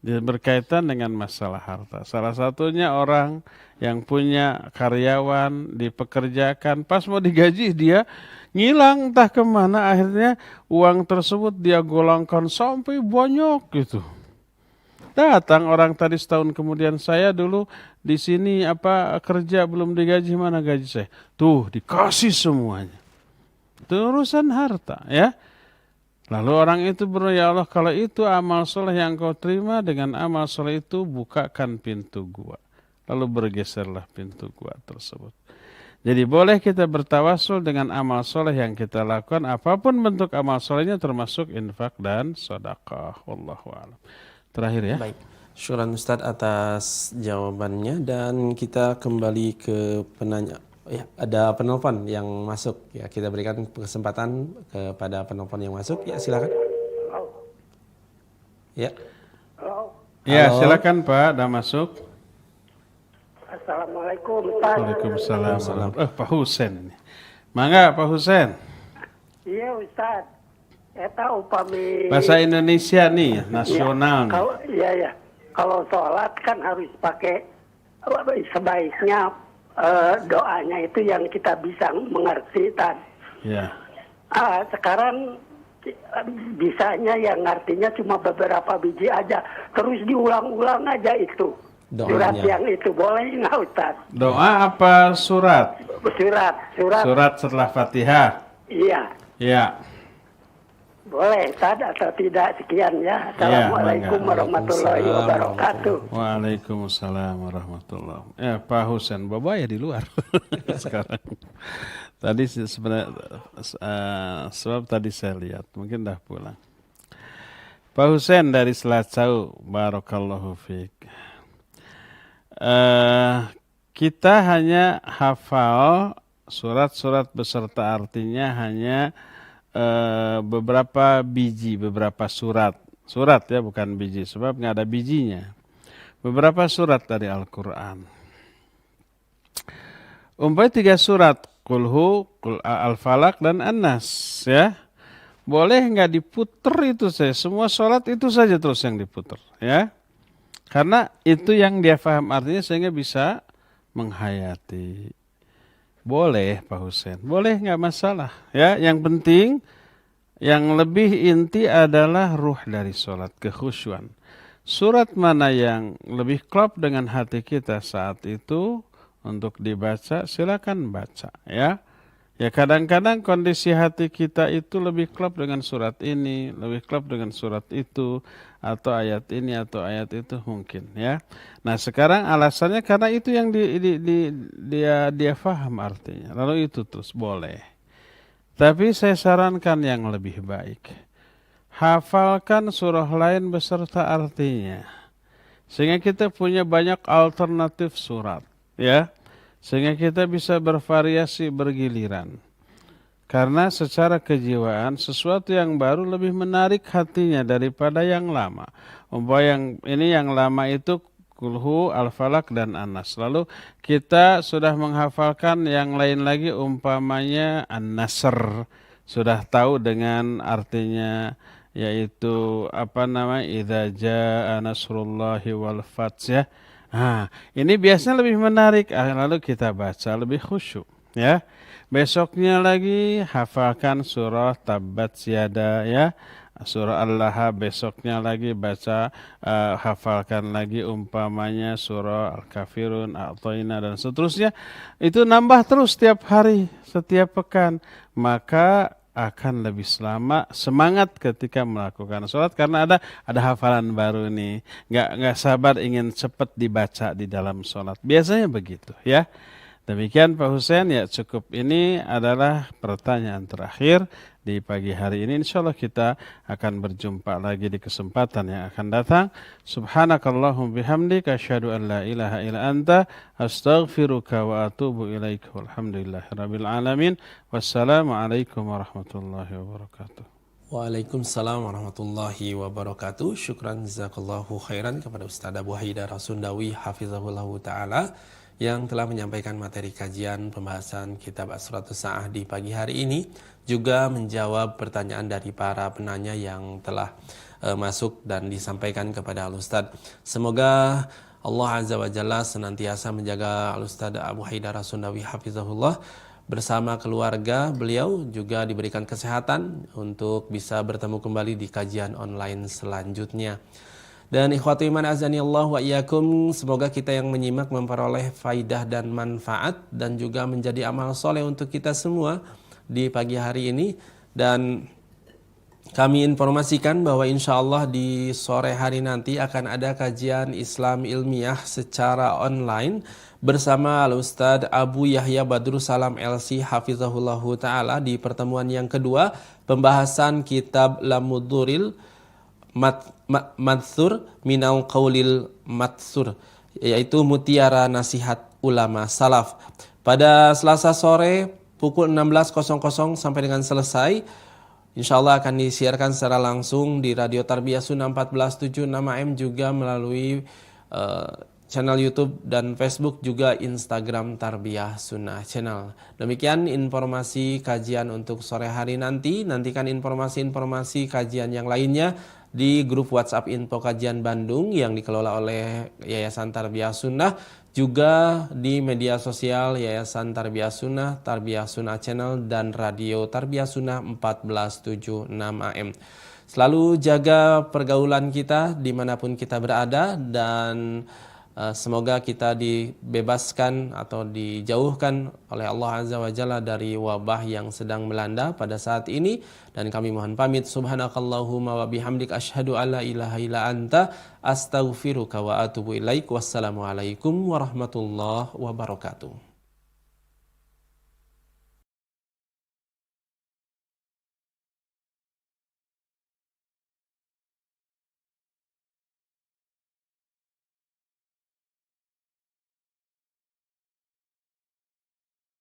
Berkaitan dengan masalah harta. Salah satunya orang yang punya karyawan dipekerjakan, pas mau digaji dia ngilang entah kemana, akhirnya uang tersebut dia golongkan sampai banyak gitu. Datang orang tadi setahun kemudian, saya dulu di sini kerja belum digaji, mana gaji saya? Tuh dikasih semuanya. Itu urusan harta, ya. Lalu orang itu berdoa, ya Allah kalau itu amal soleh yang kau terima, dengan amal soleh itu bukakan pintu gua. Lalu bergeserlah pintu gua tersebut. Jadi boleh kita bertawasul dengan amal soleh yang kita lakukan, apapun bentuk amal solehnya, termasuk infak dan sedekah. Wallahu a'lam. Terakhir ya. Baik, syukran Ustadz atas jawabannya, dan kita kembali ke penanya. Ya, ada penelpon yang masuk. Ya, kita berikan kesempatan kepada penelpon yang masuk. Ya, silakan. Ya. Ya, Halo. silakan Pak, udah masuk. Assalamualaikum Ustaz. Waalaikumsalam. Pak Husen. Mangga Pak Husen. Iya Ustaz. Eta upami Bahasa Indonesia nih, nasional nih. Iya. Kalau sholat kan harus pakai, sebaiknya doanya itu yang kita bisa mengerti, Tan. Ya. Sekarang bisanya yang artinya cuma beberapa biji aja, terus diulang-ulang aja itu. Surat yang itu boleh nggak Ustaz? Doa apa surat? Surat Setelah Fatihah. Iya. Ya. Boleh Ustaz atau tidak? Sekian ya. Assalamualaikum warahmatullahi wabarakatuh. Waalaikumsalam warahmatullahi wabarakatuh. Pak Husen, Bapak ya di luar sekarang. Tadi sebenarnya sebab tadi saya lihat, mungkin dah pulang. Pak Husen dari Selacau, barakallahu fiik. Kita hanya hafal surat-surat beserta artinya hanya beberapa biji, beberapa surat ya, bukan biji, sebab nggak ada bijinya. Beberapa surat dari Al-Quran. Umpamanya 3 surat, Qul Al-Falaq dan An-Nas, ya. Boleh nggak diputer itu saya? Semua sholat itu saja terus yang diputer, ya. Karena itu yang dia paham artinya sehingga bisa menghayati. Boleh Pak Husen, boleh nggak masalah. Ya, yang penting, yang lebih inti adalah ruh dari sholat, kekhusyuan. Surat mana yang lebih klop dengan hati kita saat itu untuk dibaca, silakan baca. Ya, kadang-kadang kondisi hati kita itu lebih klop dengan surat ini, lebih klop dengan surat itu, atau ayat ini atau ayat itu mungkin, ya. Nah sekarang alasannya karena itu yang dia faham artinya, lalu itu terus boleh. Tapi saya sarankan yang lebih baik, hafalkan surah lain beserta artinya, sehingga kita punya banyak alternatif surat, ya, sehingga kita bisa bervariasi bergiliran. Karena secara kejiwaan sesuatu yang baru lebih menarik hatinya daripada yang lama. Yang lama itu Qul Al-Falaq dan An-Nas. Lalu kita sudah menghafalkan yang lain lagi, umpamanya An-Nasr. Sudah tahu dengan artinya, yaitu idza jaa nasrullahi wal fath, ya. Nah, ini biasanya lebih menarik, lalu kita baca lebih khusyuk, ya. Besoknya lagi hafalkan surah Tabbat Yada, ya. Surah Al-Lahab, besoknya lagi baca, hafalkan lagi umpamanya surah Al-Kafirun, A'thaina dan seterusnya. Itu nambah terus setiap hari, setiap pekan. Maka akan lebih semangat ketika melakukan sholat karena ada hafalan baru nih, nggak sabar ingin cepat dibaca di dalam sholat. Biasanya begitu, ya. Demikian Pak Husain, ya cukup, ini adalah pertanyaan terakhir di pagi hari ini. Insyaallah kita akan berjumpa lagi di kesempatan yang akan datang. Subhanakallahum bihamdika asyhadu an la ilaha illa anta astaghfiruka wa atubu ilaika. Walhamdulillahirabbil alamin. Wassalamualaikum warahmatullahi wabarakatuh. Waalaikumsalam warahmatullahi wabarakatuh. Syukran jazakallahu khairan kepada Ustaz Abu Haidar Rasundawi hafizahullahu taala yang telah menyampaikan materi kajian pembahasan kitab As-Suratus Sa'ah di pagi hari ini, juga menjawab pertanyaan dari para penanya yang telah masuk dan disampaikan kepada Al-Ustaz. Semoga Allah Azza wa Jalla senantiasa menjaga Al-Ustaz Abu Haidar Rasundawi hafizahullah bersama keluarga beliau, juga diberikan kesehatan untuk bisa bertemu kembali di kajian online selanjutnya. Dan ikhwatu iman azani Allah wa iyyakum, semoga kita yang menyimak memperoleh faidah dan manfaat dan juga menjadi amal soleh untuk kita semua di pagi hari ini. Dan kami informasikan bahwa insya Allah di sore hari nanti akan ada kajian Islam ilmiah secara online bersama Al-Ustadz Abu Yahya Badrus Salam LC hafizahullahu ta'ala di pertemuan yang kedua, pembahasan kitab Lamuduril Matsur Minal Qaulil Matsur, yaitu Mutiara Nasihat Ulama Salaf. Pada Selasa sore pukul 16.00 sampai dengan selesai, insyaallah akan disiarkan secara langsung di Radio Tarbiyah Sunnah 1476 AM, juga melalui channel YouTube dan Facebook, juga Instagram Tarbiyah Sunnah Channel. Demikian informasi kajian untuk sore hari nanti. Nantikan informasi-informasi kajian yang lainnya di grup WhatsApp Info Kajian Bandung yang dikelola oleh Yayasan Tarbiyah Sunnah, juga di media sosial Yayasan Tarbiyah Sunnah Channel, dan Radio Tarbiyah Sunnah 1476 AM. Selalu jaga pergaulan kita dimanapun kita berada, dan semoga kita dibebaskan atau dijauhkan oleh Allah Azza wa Jalla dari wabah yang sedang melanda pada saat ini. Dan kami mohon pamit. Subhanakallahumma wa bihamdik asyhadu alla ilaha illa anta astaghfiruka wa atubu ilaik. Wassalamualaikum warahmatullahi wabarakatuh.